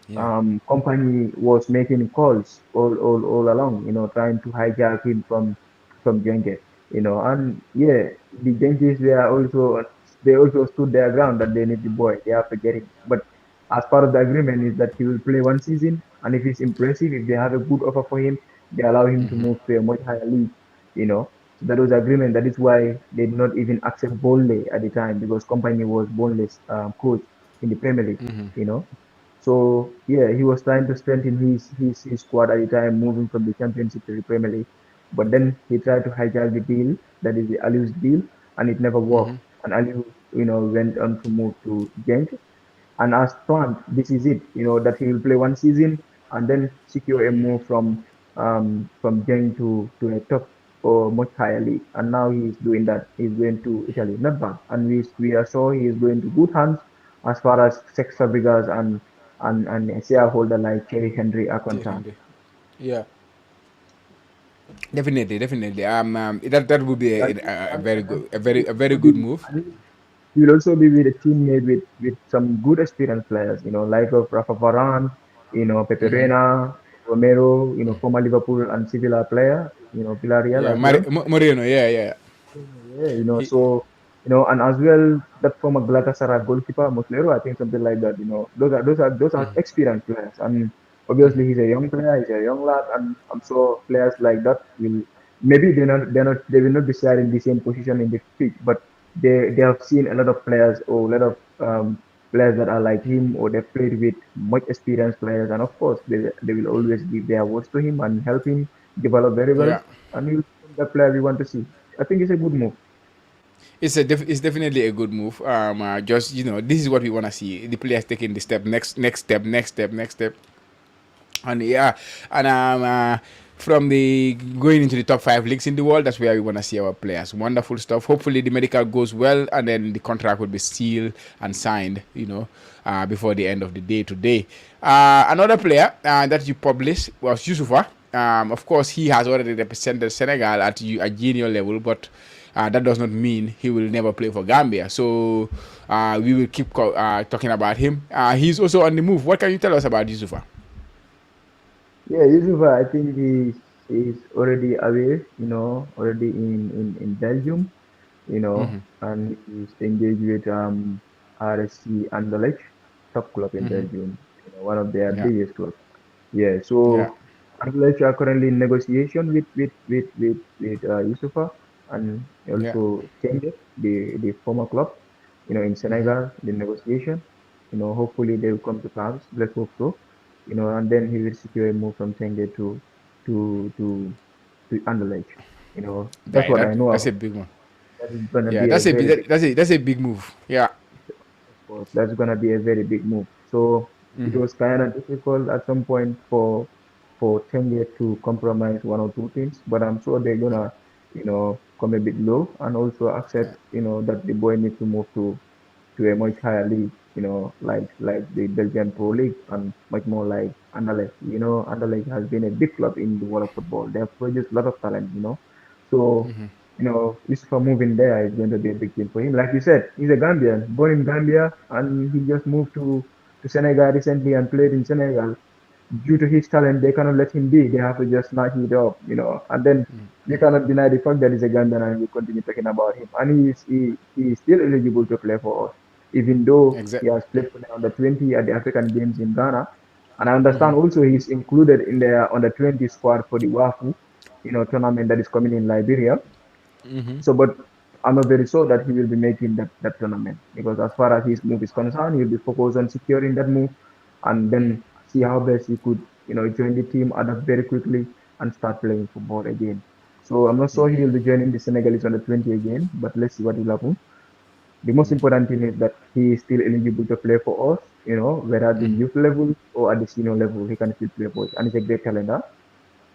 yeah. Company was making calls all along, trying to hijack him from Genk. And yeah, the Yankees they also stood their ground that they need the boy, they have to get him. But as part of the agreement is that he will play one season, and if he's impressive, if they have a good offer for him, they allow him to move to a much higher league. You know, so that was agreement. That is why they did not even accept Burnley at the time because company was Burnley's coach in the Premier League. You know, so yeah, he was trying to strengthen his squad at the time, moving from the Championship to the Premier League. But then he tried to hijack the deal, that is the Aliu's deal, and it never worked. And Aliu, went on to move to Genk. And as planned, this is it. That he will play one season and then secure a move from Genk to a top or much higher league. And now he is doing that. He's going to Italy, not bad. And we are sure he is going to good hands as far as Sex Fabregas and a shareholder like Thierry Henry are concerned. Definitely. Yeah. Definitely, definitely. That would be And, a and, very and, good, and he will a very also good be move. and he will also be with a teammate with some good experienced players, like of Rafa Varane, Pepe Reina, Romero, former Liverpool and Sevilla player, Villarreal Yeah, as well. Moreno. Yeah, yeah. Yeah, He, so and as well that former Galatasaray goalkeeper Muslero, I think something like that. Those are experienced players, and obviously he's a young player, he's a young lad, and I'm sure players like that will maybe they will not be sharing the same position in the pitch, but they have seen a lot of players or a lot of players that are like him, or they've played with much experienced players, and of course they will always give their words to him and help him develop very well, yeah. and he'll become the player we want to see. I think it's a good move. It's definitely a good move. Just this is what we want to see. The players taking the step, next step, and yeah, and from the going into the top five leagues in the world, that's where we want to see our players. Wonderful stuff. Hopefully the medical goes well, and then the contract will be sealed and signed. Before the end of the day today. Another player that you published was Yusufa. Of course, he has already represented Senegal at a junior level, but that does not mean he will never play for Gambia. So we will keep talking about him. He's also on the move. What can you tell us about Yusufa? Yeah, Yusufa, I think he's already away, already in Belgium, and he's engaged with RSC Anderlecht, top club in Belgium, one of their Yeah, biggest clubs. Yeah, yeah, so Anderlecht are currently in negotiation with Yusufa and yeah. also Tengue, the former club, in Senegal, the negotiation. Hopefully they will come to terms. Let's hope so. And then he will secure a move from Tengue to to to Anderlecht. That's Yeah, what I know that's a about. big one. That is gonna Yeah, be a very big. that's a big move. Yeah. Of course, that's gonna be a very big move. So it was kind of difficult at some point for Tengue to compromise one or two things, but I'm sure they're gonna, come a bit low and also accept, that the boy needs to move to a much higher league, like the Belgian Pro League and much more like Anderlecht. Anderlecht has been a big club in the world of football. They have produced a lot of talent. So, Yusufa moving there is going to be a big deal for him. Like you said, he's a Gambian, born in Gambia, and he just moved to Senegal recently and played in Senegal. Due to his talent, they cannot let him be. They have to just snatch it up. And then you cannot deny the fact that he's a Gambian and we continue talking about him. And he is still eligible to play for us, even though he Exact. has played for the under 20 at the African Games in Ghana. And I understand also he's included in the under 20 squad for the WAFU, tournament that is coming in Liberia. So, but I'm not very sure that he will be making that tournament because as far as his move is concerned, he'll be focused on securing that move and then see how best he could, join the team, adapt very quickly and start playing football again. So I'm not sure he will be joining the Senegalese under 20 again, but let's see what will happen. The most important thing is that he is still eligible to play for us, whether at the youth level or at the senior level, he can still play for us. And he's a great talent, huh?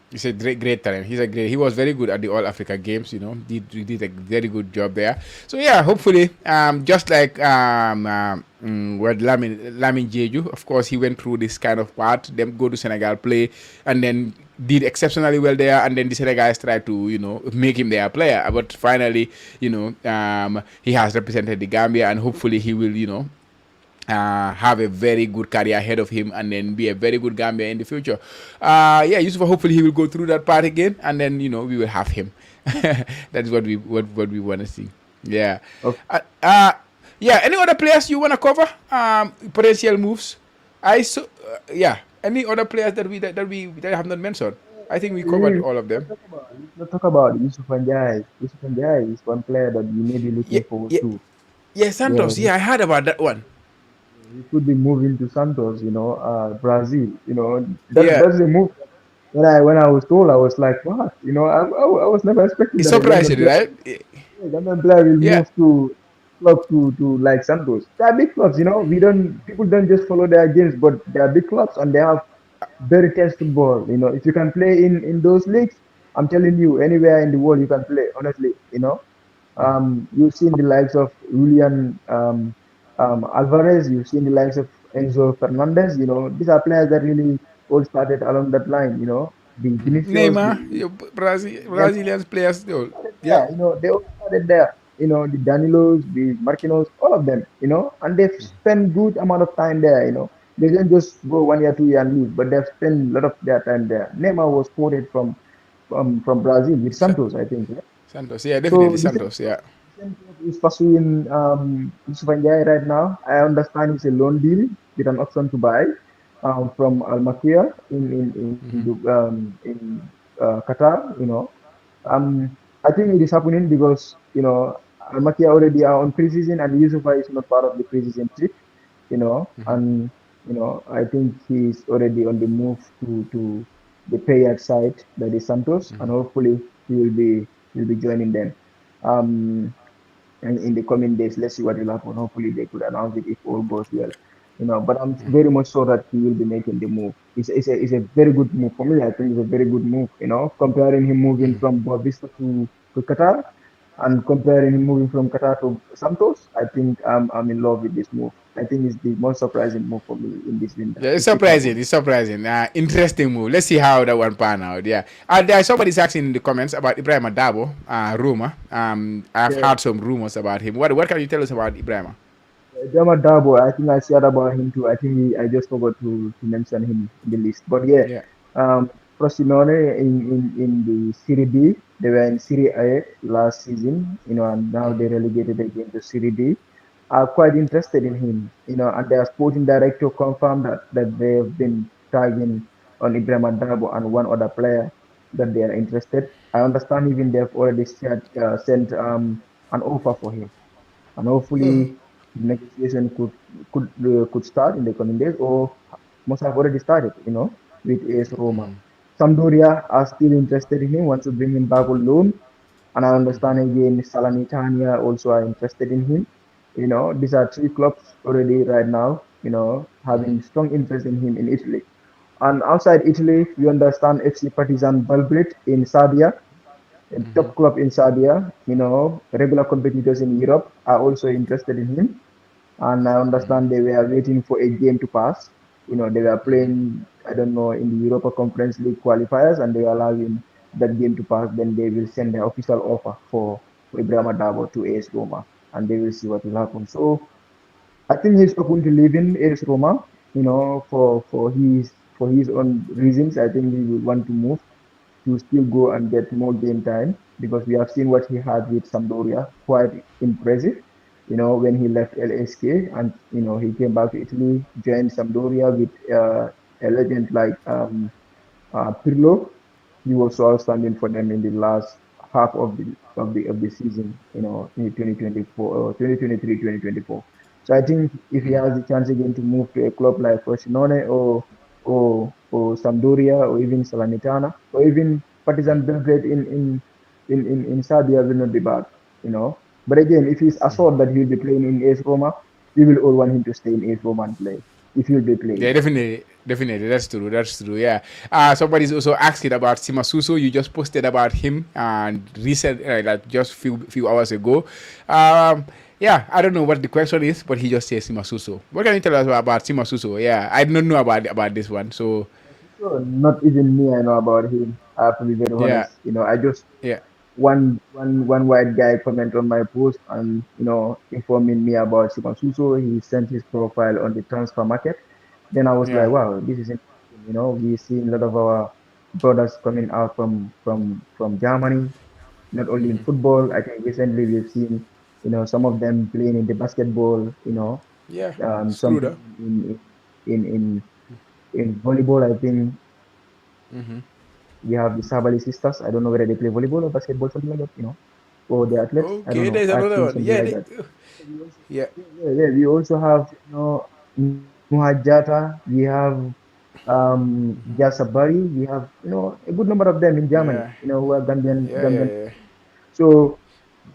He's a great talent. He was very good at the All Africa Games. He did a very good job there. So yeah, hopefully, just like what Lamin Jeju, of course, he went through this kind of part. Them go to Senegal, play, and then did exceptionally well there. And then the Senegalese tried to make him their player. But finally, he has represented the Gambia, and hopefully he will have a very good career ahead of him and then be a very good Gambia in the future. Yeah, Yusuf, hopefully he will go through that part again and then we will have him. That's what we want to see. Yeah. Okay. Uh, uh, yeah. Any other players you want to cover? Potential moves. Yeah. Any other players that have not mentioned? I think we covered all of them. Let's talk about Yusuf Njai. Yusuf Njai is one player that we may be looking Yeah. forward Yeah. to. Yeah. Yeah, Santos. Yeah, I heard about that one. he could be moving to Santos, Brazil. Yeah. That's a move. When I was told, I was like, what? I was never expecting It's that a Gambian surprising, player, right? yeah, Gambian player will Yeah. move to club to like Santos. They are big clubs. We don't people don't just follow their games, but they are big clubs and they have very tense football. If you can play in those leagues, I'm telling you, anywhere in the world you can play. Honestly, you've seen the likes of Julian Alvarez. You've seen the likes of Enzo Fernandez. These are players that really all started along that line. The Vinicius, Neymar, the Neymar, Brazilian players, though. started Yeah. there. They all started there. The Danilos, the Marquinhos, all of them. And they've spent good amount of time there. They didn't just go 1 year, 2 year and leave, but they've spent a lot of their time there. Neymar was quoted from Brazil with Sa- Santos, I think. Yeah? Santos, yeah, definitely So Santos, yeah. the same club is pursuing Yusuf Ndiaye right now. I understand it's a loan deal with an option to buy from Al Makia in Qatar. I think it is happening because Al Makia already are on preseason and Yusufa is not part of the preseason trip. And I think he's already on the move to the payout side, that is Santos, and hopefully he will be joining them. Um, and in the coming days, let's see what will happen. Hopefully, they could announce it if all goes well. But I'm very much sure that he will be making the move. It's a very good move for me. I think it's a very good move. Comparing him moving from Boavista to Qatar and comparing him moving from Qatar to Santos, I think I'm in love with this move. I think it's the most surprising move for me in this window Yeah, it's if it surprising. happens. It's surprising. Interesting move. Let's see how that one pan out. Yeah. There somebody's asking in the comments about Ibrahim Adabo, rumor. I've Yeah. heard some rumors about him. What can you tell us about Ibrahim? Jama Dabo, I think I shared about him too. I think I just forgot to mention him in the list. But yeah, Yeah. Frosinone in the Serie B, they were in Serie A last season, and now they relegated again to Serie D. Are quite interested in him, and their sporting director confirmed that they have been tagging on Ibrahim Dabo and one other player that they are interested. I understand even they've already sent an offer for him, and hopefully negotiation could start in the coming days, or must have already started, with AS Roma. Sampdoria are still interested in him, want to bring him back on loan, and I understand again Salernitania also are interested in him. These are three clubs already right now, having strong interest in him in Italy. And outside Italy, you understand FC Partizan Belgrade in Serbia, a top club in Serbia, regular competitors in Europe are also interested in him. And I understand they were waiting for a game to pass. They were playing, I don't know, in the Europa Conference League qualifiers, and they were allowing that game to pass. Then they will send the official offer for Ibrahima Dabo to AS Roma, and they will see what will happen. So I think he's open to leaving AS Roma, for his own reasons. I think he will want to move to still go and get more game time, because we have seen what he had with Sampdoria, quite impressive. When he left LSK and he came back to Italy, joined Sampdoria with a legend like Pirlo. He was so outstanding for them in the last half of the season, in 2024 or 2023, 2024. So I think if he has the chance again to move to a club like Frosinone or Sampdoria or even Salernitana or even Partizan Belgrade in Serbia will not be bad. But again, if he's assured that he'll be playing in AS Roma, we will all want him to stay in AS Roma and play if he'll be playing. Yeah, definitely, definitely. That's true. That's true. Yeah. Somebody's also asking about Simasuso. You just posted about him and recent, like just few hours ago. Yeah, I don't know what the question is, but he just says Simasuso. What can you tell us about Simasuso? Yeah, I don't know about this one. So So not even me, I know about him. I have to be very yeah, honest. I just yeah. one white guy comment on my post and informing me about Simon Suso. He sent his profile on the transfer market. Then I was like, Yeah. wow, this is interesting. We see a lot of our brothers coming out from Germany, not only in football. I think recently we've seen some of them playing in the basketball. Yeah. Some Screwed up. playing in in in volleyball. I think we have the Sabali sisters. I don't know whether they play volleyball or basketball, something like that. For the athletes. I don't Okay, know. there's I've another seen one. something Yeah. like that. We also, Yeah. yeah. We also have Nuhajata. We have Jasabari. We have a good number of them in Germany. Yeah. Who are Yeah. Yeah. Gambian Yeah. players. So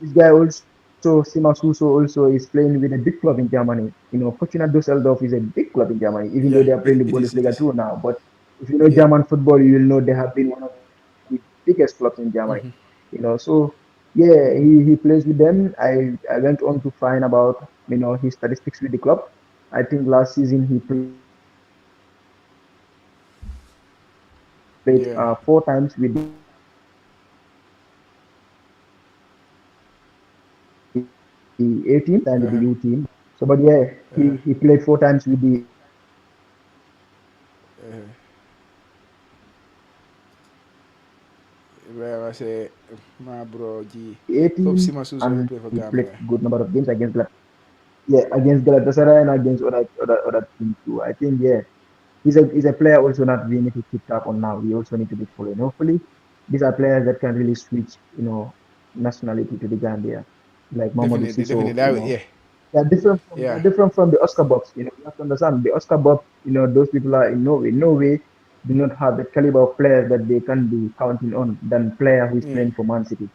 this guy also Sima Suso also is playing with a big club in Germany. Fortuna Dusseldorf is a big club in Germany, even though Yeah. they are playing the It is. It Bundesliga is. too now. But if you know Yeah. German football, you will know they have been one of the biggest clubs in Germany. So yeah, he plays with them. I went on to find about his statistics with the club. I think last season he played 4 times with Yeah. the A team, 2 times with the Uh-huh. U team. So, but yeah, he played 4 times with the A team and 2 times with the U team. So he has a good number of games against Where I say, my bro, G. the A Hope team, Sima Suso will and play for he played Gambia. good number of games against against Galatasaray and against other teams too. I think he's a player also that we need to keep tab on now. We also need to be following. Hopefully, these are players that can really switch, nationality to the Gambia, like Mamadou Definitely. Siso. Definitely. Yeah. They're Yeah. different from the Oscar Bobs. You have to understand the Oscar Bobs. Those people are in Norway. Norway do not have the caliber of players that they can be counting on than player who is Yeah. playing for Man City.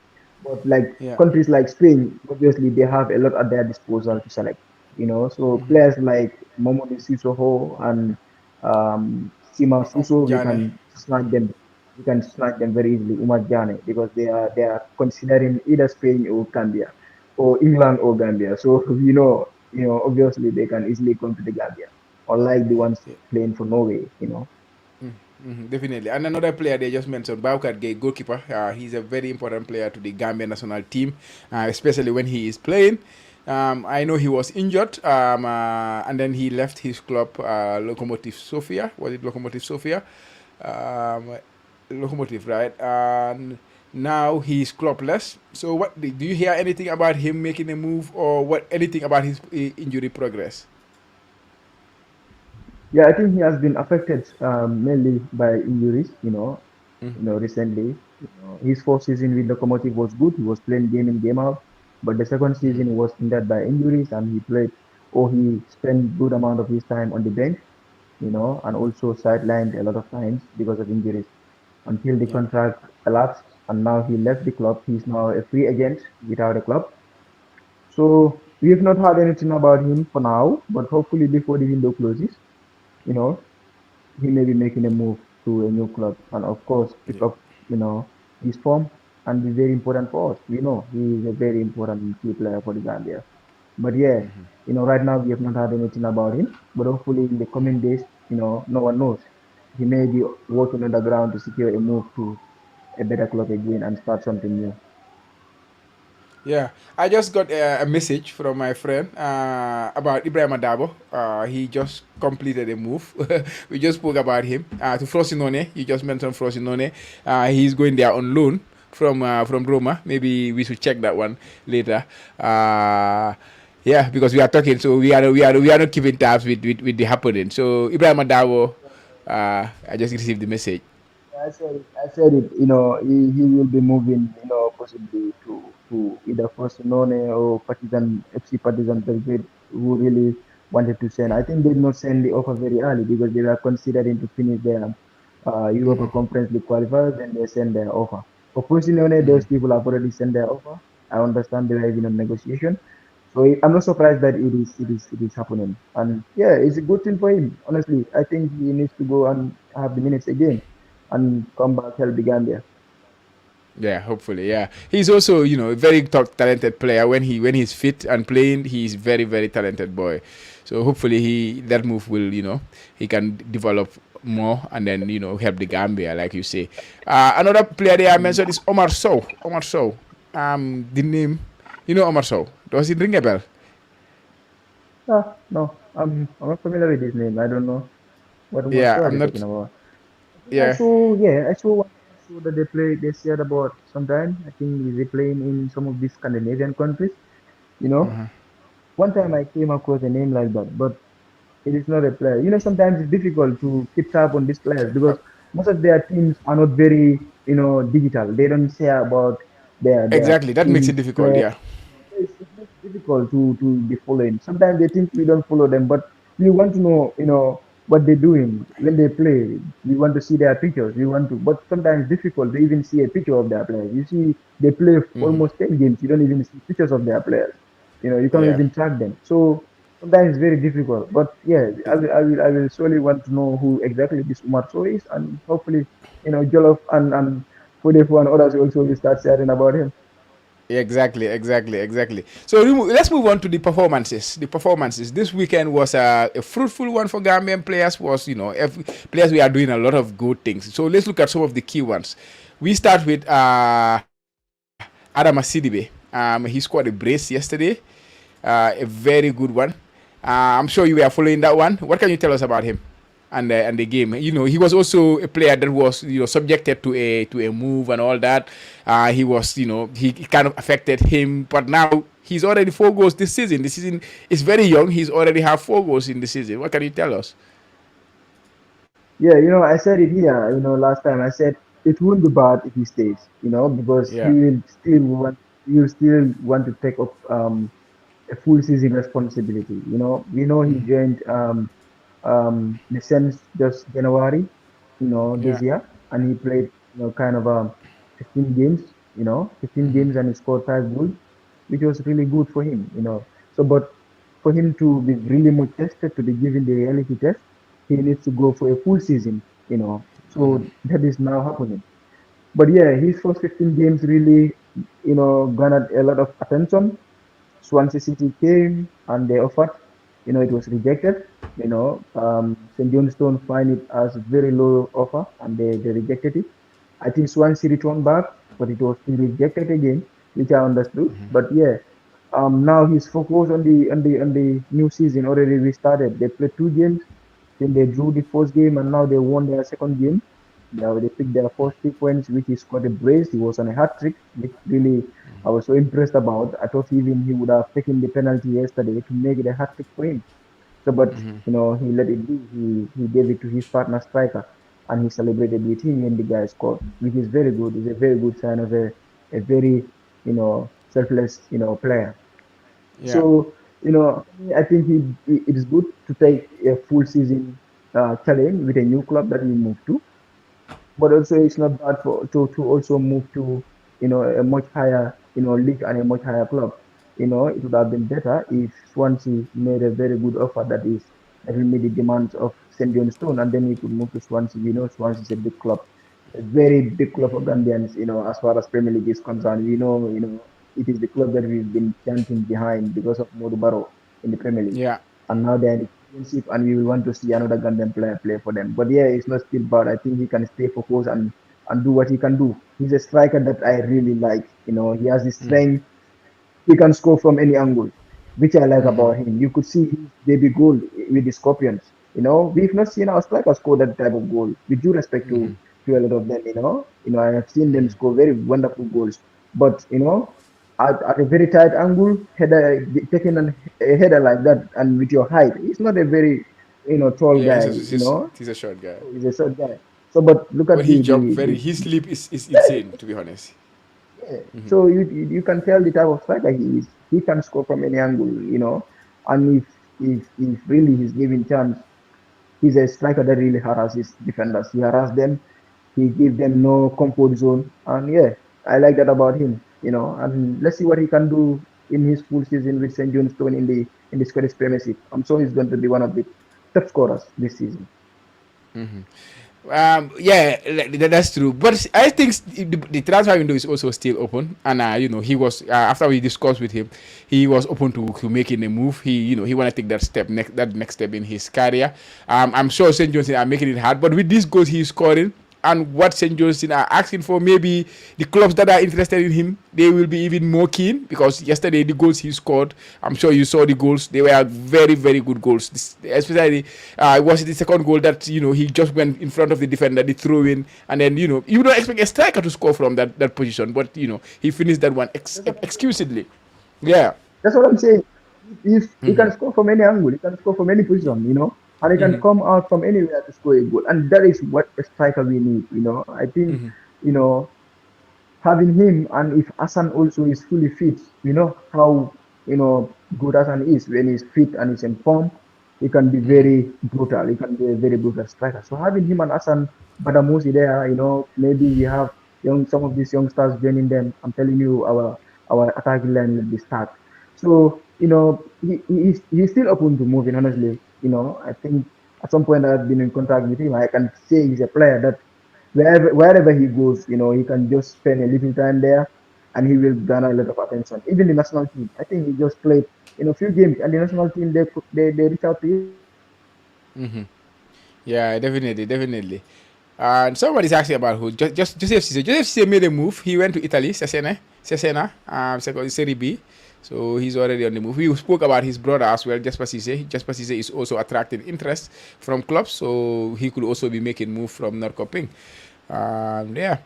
But like Yeah. countries like Spain, obviously they have a lot at their disposal to select. So players like Momodou Sissoko and Sima Suso, we Jane. can snag them. We can snag them very easily, Umar Jane, because they are considering either Spain or Gambia, or England or Gambia. So obviously they can easily come to the Gambia, unlike the ones playing for Norway. Definitely. And another player they just mentioned, Baukat Gay, goalkeeper. He's a very important player to the Gambia national team, especially when he is playing. I know he was injured, and then he left his club, Lokomotiv Sofia. Was it Lokomotiv Sofia? Um, Lokomotiv, right? And now he's clubless. So, what do you hear anything about him making a move, or what anything about his injury progress? Yeah, I think he has been affected mainly by injuries. Recently. His first season with Lokomotiv was good. He was playing game in, game out. But the second season he was hindered by injuries and he spent good amount of his time on the bench, and also sidelined a lot of times because of injuries until the Yeah. contract elapsed and now he left the club. He's now a free agent without a club. So we have not heard anything about him for now, but hopefully before the window closes, you know, he may be making a move to a new club and of course pick Yeah. up, his form and be very important for us. We know he is a very important key player for the Gambia. But yeah, right now we have not heard anything about him. But hopefully in the coming days, no one knows. He may be working on the ground to secure a move to a better club again and start something new. Yeah, I just got a message from my friend about Ibrahim Adabo. He just completed a move. We just spoke about him. To Frosinone, you just mentioned Frosinone. He's going there on loan from Roma. Maybe we should check that one later. Yeah, because we are talking, so we are not keeping tabs with the happening. So Ibrahim Adabo, I just received the message. I said it. He will be moving. Possibly to either Frosinone or Partizan FC Partizan Belgrade, who really wanted to send. I think they did not send the offer very early because they were considering to finish their Europa Conference League qualifiers, and they send their offer. For Frosinone, those people have already sent their offer. I understand they are even on negotiation. So I'm not surprised that it is happening. And yeah, it's a good thing for him. Honestly, I think he needs to go and have the minutes again and come back help the Gambia. Yeah, hopefully, yeah. He's also, a very talented player. When he's fit and playing, he's very very talented boy. So hopefully he that move will, he can develop more, and then help the Gambia, like you say. Another player there I mentioned is Omar Sow. Omar Sow. The name, Omar Sow. Does it ring a bell? No, I'm not familiar with his name. I don't know what Yeah, show are I'm you talking not. about. I think Yeah. I saw one show that they shared about sometime. I think they playing in some of these Scandinavian countries. You know, one time I came across a name like that, but it is not a player. Sometimes it's difficult to keep tab on these players because most of their teams are not very, digital. They don't share about their Exactly. That makes it teams difficult. play. Yeah. It's not difficult to be following. Sometimes they think we don't follow them, but we want to know, what they're doing when they play. We want to see their pictures. We want to, but sometimes it's difficult to even see a picture of their players. You see, they play almost 10 games. You don't even see pictures of their players. You can't Yeah. even track them. So sometimes it's very difficult. But yeah, I will surely want to know who exactly this Umar So is, and hopefully, Jolof and Fudefu and others also will start sharing about him. Exactly, exactly, exactly. So let's move on to the performances. The performances this weekend was a fruitful one for Gambian players. Was players we are doing a lot of good things. So let's look at some of the key ones. We start with Adama Sidibeh. He scored a brace yesterday, a very good one. I'm sure you were following that one. What can you tell us about him and the game? He was also a player that was subjected to a move and all that. He was he kind of affected him, but now he's already 4 goals this season. This season is very young. He's already have 4 goals in the season. What can you tell us? Yeah, I said it here, last time. I said it won't be bad if he stays, because Yeah. he will still want to take up a full season responsibility. We know he joined the Sens just January, this Yeah. year, and he played, kind of 15 games, 15 games, and he scored 5 goals, which was really good for him, So, but for him to be really more tested, to be given the reality test, he needs to go for a full season, So that is now happening. But yeah, his first 15 games really, garnered a lot of attention. Swansea City came and they offered, it was rejected. St. Johnstone find it as a very low offer and they rejected it. I think Swansea returned back, but it was still rejected again, which I understood. But yeah, now he's focused on the new season already restarted. They played 2 games, then they drew the first game, and now they won their second game. They picked their first 3 points, which is got a brace. He was on a hat trick, which really I was so impressed about. I thought even he would have taken the penalty yesterday to make it a hat trick for him. So, but he let it be. He gave it to his partner striker, and he celebrated with him when the guy scored, which is very good. It's a very good sign of a very selfless player. Yeah. So, I think it is good to take a full season challenge with a new club that we move to, but also it's not bad to also move to a much higher league and a much higher club. It would have been better if Swansea made a very good offer that will meet the demands of St. Johnstone, and then we could move to Swansea. Swansea is a big club, a very big club for Gambians. As far as Premier League is concerned, it is the club that we've been chanting behind because of Modu Barrow in the Premier League, Yeah. and now they're in the championship, and we will want to see another Gambian player play for them. But yeah, it's not still bad. I think he can stay focused and do what he can do. He's a striker that I really like. He has the strength. He can score from any angle, which I like about him. You could see his debut goal with the Scorpions. We've not seen our strikers score that type of goal. With due respect to a lot of them, I have seen them score very wonderful goals. But at a very tight angle, header taking a header like that, and with your height, he's not a very tall Yeah. guy. He's a short guy, He's a short guy. So, but look but at he the jumped the, very. the His leap is insane, to be honest. yeah. So you can tell the type of striker he is. He can score from any angle, and if really he's given chance, he's a striker that really harasses defenders. He harasses them. He gives them no comfort zone, and yeah, I like that about him. And let's see what he can do in his full season with St. Johnstone in the Scottish Premiership. I'm sure he's going to be one of the top scorers this season. Yeah, that's true. But I think the transfer window is also still open, and he was after we discussed with him, he was open to making a move. He want to take that next step in his career. I'm sure St. Johnson are making it hard, but with these goals he's scoring and what St. Johnson are asking for, maybe the clubs that are interested in him, they will be even more keen because yesterday the goals he scored, I'm sure you saw the goals. They were very, very good goals. Especially, it was the second goal that he just went in front of the defender, the throw in, and then you don't expect a striker to score from that position, but he finished that one That's what I'm saying. exclusively. Yeah. That's what I'm saying. He can score from any angle, he can score from any position, and he can come out from anywhere to score a goal. And that is what a striker we need. I think, you know, having him, and if Hassan also is fully fit, how good Hassan is when he's fit and he's in form, he can be very brutal. He can be a very brutal striker. So having him and Hassan Badamusi there, maybe we have some of these youngsters joining them. I'm telling you, our attacking line will be stacked. So he's still open to moving. Honestly, I think at some point I've been in contact with him. I can say he's a player that wherever he goes, he can just spend a little time there and he will garner a lot of attention. Even the national team, I think he just played in a few games, and the national team they reach out to him. Yeah, definitely, definitely. And somebody's asking about who. Just Joseph Cisse. Joseph Cisse made a move. He went to Italy, Cesena, second Serie B. So he's already on the move. We spoke about his brother as well, Jasper Cisse. Jasper Cisse is also attracting interest from clubs, so he could also be making move from Norcoping. Yeah.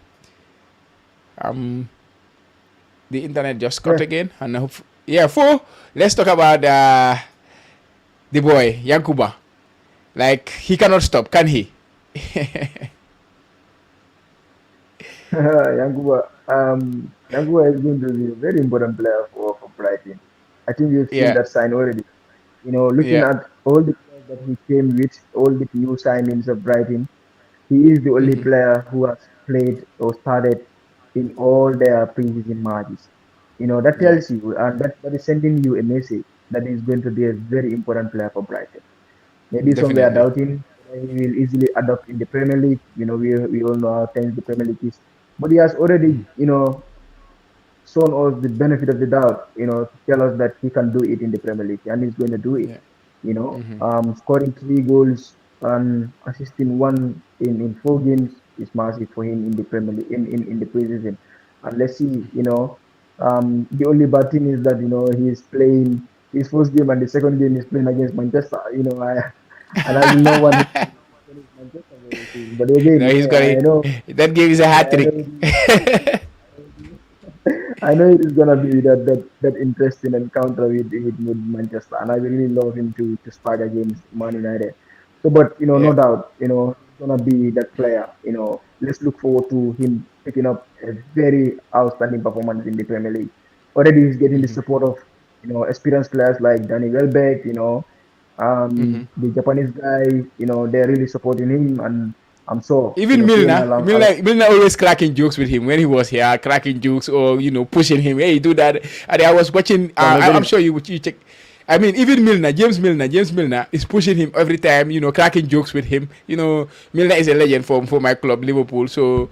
Um, the internet just cut Yeah. again, and yeah. Let's talk about the boy Yankuba. Like he cannot stop, can he? Yanguba is going to be a very important player for Brighton. I think you've seen Yeah, that sign already. Looking yeah. at all the players that he came with, all the new signings of Brighton, he is the only player who has played or started in all their preseason matches. That Yeah, tells you, and that is sending you a message that he's going to be a very important player for Brighton. Maybe some were definitely. doubting whether he will easily adapt in the Premier League. We all know how tense the Premier League is. But he has already, shown us the benefit of the doubt, to tell us that he can do it in the Premier League, and he's going to do it. Yeah. Scoring 3 goals and assisting one in 4 games is massive for him in the Premier League in the preseason. And let's see, the only bad thing is that he's playing his first game and the second game is playing against Manchester. And I will not want him to finish Manchester very soon. But again, No, he's got I it. know, That game is a hat I know trick. it is. I know it is gonna be that interesting encounter with Manchester, and I really love him to start against Man United. So, but Yeah. no doubt, he's gonna be that player. Let's look forward to him picking up a very outstanding performance in the Premier League. Already, he's getting the support of experienced players like Danny Welbeck. The Japanese guy. They're really supporting him, and I'm sure Even playing Milner, along. Milner always cracking jokes with him when he was here, cracking jokes or pushing him. Hey, do that. And I was watching. Yeah, I'm very sure you check. I mean, even James Milner is pushing him every time. Cracking jokes with him. Milner is a legend for my club Liverpool. So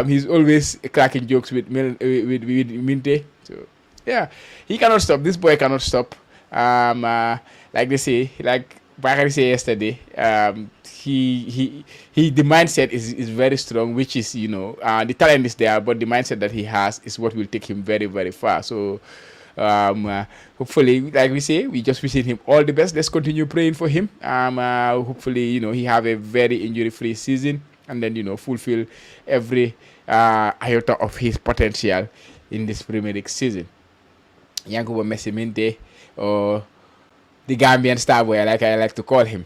he's always cracking jokes with with Minteh. So yeah, he cannot stop. This boy cannot stop. Like they say, like Bakari said yesterday, the mindset is very strong, which is the talent is there, but the mindset that he has is what will take him very, very far. So hopefully, like we say, we just wishing him all the best. Let's continue praying for him. Hopefully, he have a very injury free season, and then fulfill every iota of his potential in this Premier League season. Yankuba Messi Minte, or the Gambian star boy, like I like to call him.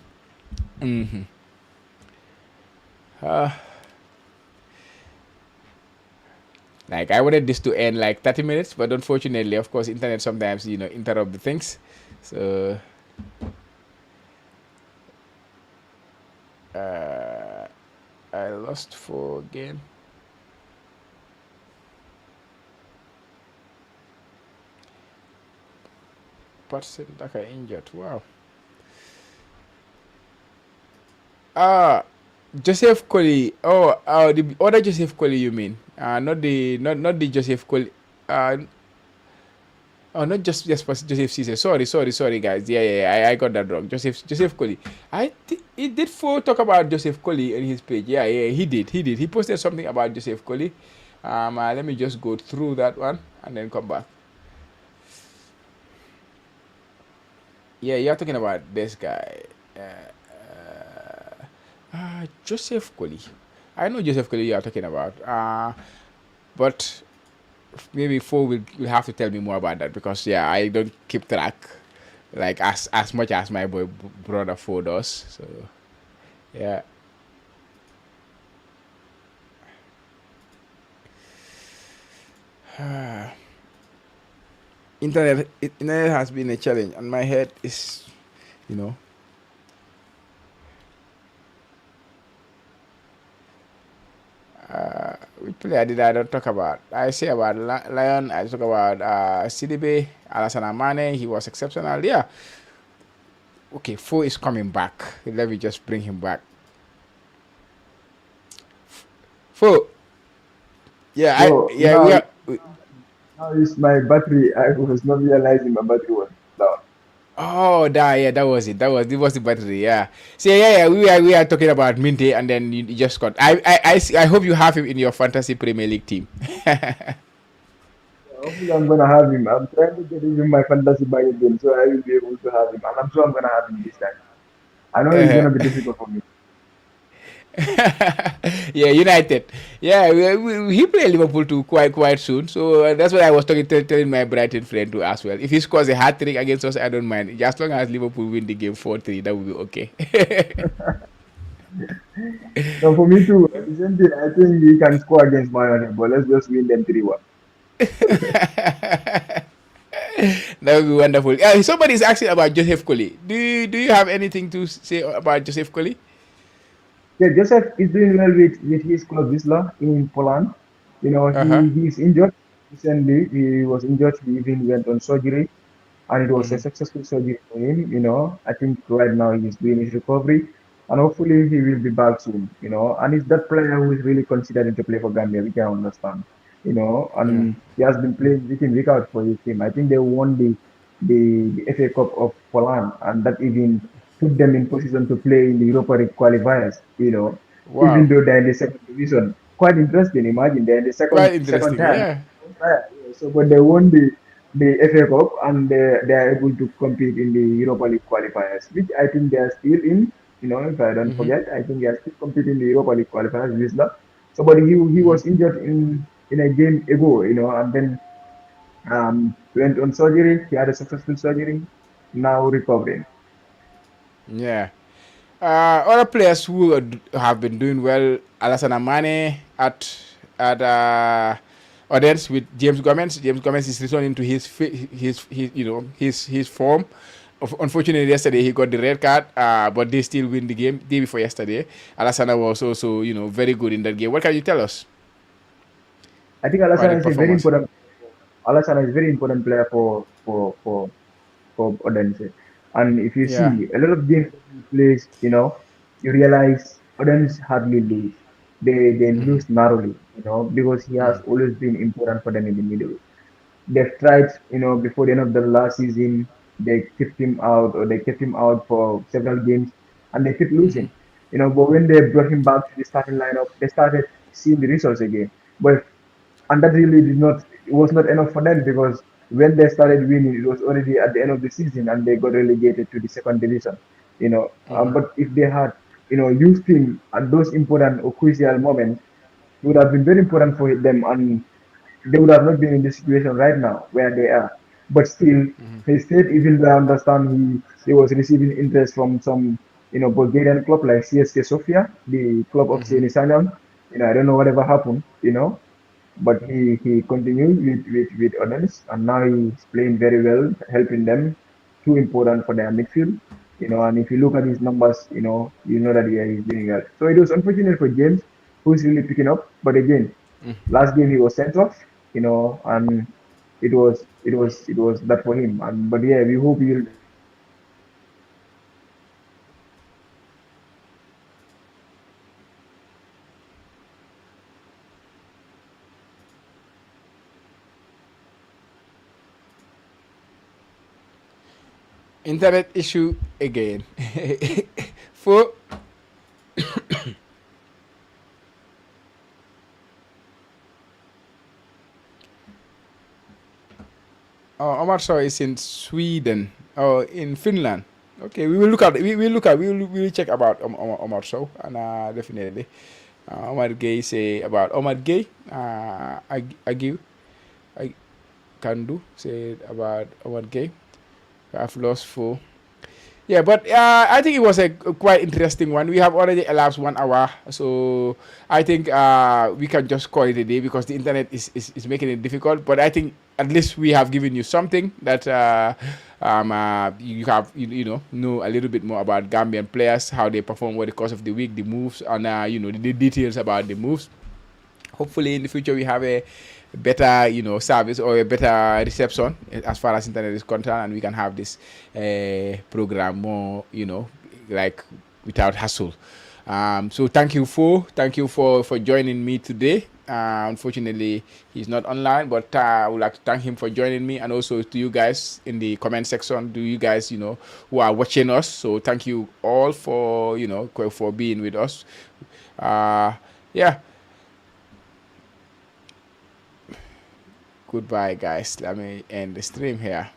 Like I wanted this to end like 30 minutes, but unfortunately, of course, internet sometimes interrupt the things. So I lost 4 again. Person that I injured. Wow. Joseph Koli. Oh, the other Joseph Koli you mean? Not the Joseph Koli. Uh, oh, not just Joseph Cisse. Sorry, guys. I got that wrong. Joseph Koli. He did talk about Joseph Koli on his page. Yeah, he did. He posted something about Joseph Koli. Let me just go through that one and then come back. Yeah, you're talking about this guy. Joseph Koli. I know Joseph Koli you're talking about. But maybe Fo will have to tell me more about that because yeah, I don't keep track like as much as my brother Fo does. So yeah. Internet has been a challenge, and my head is, you know, which player did I not talk about? I say about Lion. I talk about Sidibeh, Alassane Mane. He was exceptional. Yeah. Okay, Fo is coming back. Let me just bring him back. Fo. Yeah, I Bro, yeah we are. now is my battery. I was not realizing my battery was down. Oh, that was it. It was the battery. Yeah. So yeah. We are talking about Minteh, and then you just got. I hope you have him in your fantasy Premier League team. Yeah, hopefully, I'm gonna have him. I'm trying to get him in my fantasy buy again, so I will be able to have him. And I'm sure I'm gonna have him this time. I know it's gonna be difficult for me. Yeah, United. Yeah, he played Liverpool too quite soon. So that's what I was telling my Brighton friend too as well. If he scores a hat trick against us, I don't mind. As long as Liverpool win the game 4-3, that will be okay. So for me too, at the same thing, I think he can score against Man United, but let's just win them 3-1. That would be wonderful. Somebody is asking about Joseph Koli. Do you have anything to say about Joseph Koli? Yeah, Joseph is doing well with his club Wisla in Poland. You know, Uh huh. he's injured recently. He was injured. He even went on surgery, and it was a Mm-hmm. successful surgery for him. You know, I think right now he's doing his recovery, and hopefully he will be back soon. You know, and it's that player who is really considering to play for Gambia, which I understand. You know, Yeah. and he has been playing week in week out for his team. I think they won the FA Cup of Poland, and that even put them in position to play in the Europa League qualifiers. You know, even Wow. though they're in the second division, quite interesting. Imagine they're in the Quite second interesting. tier. Yeah. So, but they won the FA Cup and they are able to compete in the Europa League qualifiers, which I think they are still in. You know, if I don't Mm-hmm. forget, I think they are still competing in the Europa League qualifiers. Wisla. So, but he Mm-hmm. was injured in a game ago, you know, and then went on surgery. He had a successful surgery. Now recovering. Yeah. Other players who have been doing well, Alassane Mane at audience with James Gomez. James Gomez is returning to his form. Unfortunately, yesterday he got the red card, but they still win the game. Day before yesterday, Alassane was also very good in that game. What can you tell us I think about the Alassane is a very performance? important. Alassane is a very important player for Odense. And if you Yeah. see a lot of games that he plays, you know, you realize Odense hardly lose. They Mm-hmm. lose narrowly, you know, because he has Mm-hmm. always been important for them in the middle. They've tried, you know, before the end of the last season, they kept him out or they kept him out for several games and they kept Mm-hmm. losing. You know, but when they brought him back to the starting lineup, they started seeing the results again. But and that really did not it was not enough for them because when they started winning it was already at the end of the season and they got relegated to the second division, you know. Mm-hmm. But if they had, you know, used him at those important or crucial moments, it would have been very important for them and they would have not been in this situation right now where they are. But still, he stayed even though I understand he was receiving interest from some, you know, Bulgarian club like CSK Sofia, the club of Mm-hmm. Seni Sanyan. You know, I don't know whatever happened, you know, but he continued with others, and now he's playing very well, helping them. Too important for their midfield, you know. And if you look at his numbers, you know that yeah, he's doing well. So it was unfortunate for James, who's really picking up. But again, last game he was sent off, you know, and it was that for him. And but yeah, we hope he'll be back soon. You know, he has been playing very well. Internet issue again. For Omar Shaw is in Sweden or in Finland. Okay, we will look at we will check about Omar Shaw and definitely Omar Gay say about Omar Gay. I give I can do say about Omar Gay. I've lost four. Yeah, but I think it was a quite interesting one. We have already elapsed 1 hour, so I think we can just call it a day because the internet is making it difficult. But I think at least we have given you something that you have know a little bit more about Gambian players, how they perform over the course of the week, the moves, and the details about the moves. Hopefully in the future we have a better service or a better reception as far as internet is concerned, and we can have this program more like without hassle. So thank you for joining me today. Unfortunately he's not online, but I would like to thank him for joining me, and also to you guys in the comment section, to you guys who are watching us. So thank you all for for being with us. Yeah. Goodbye, guys. Let me end the stream here.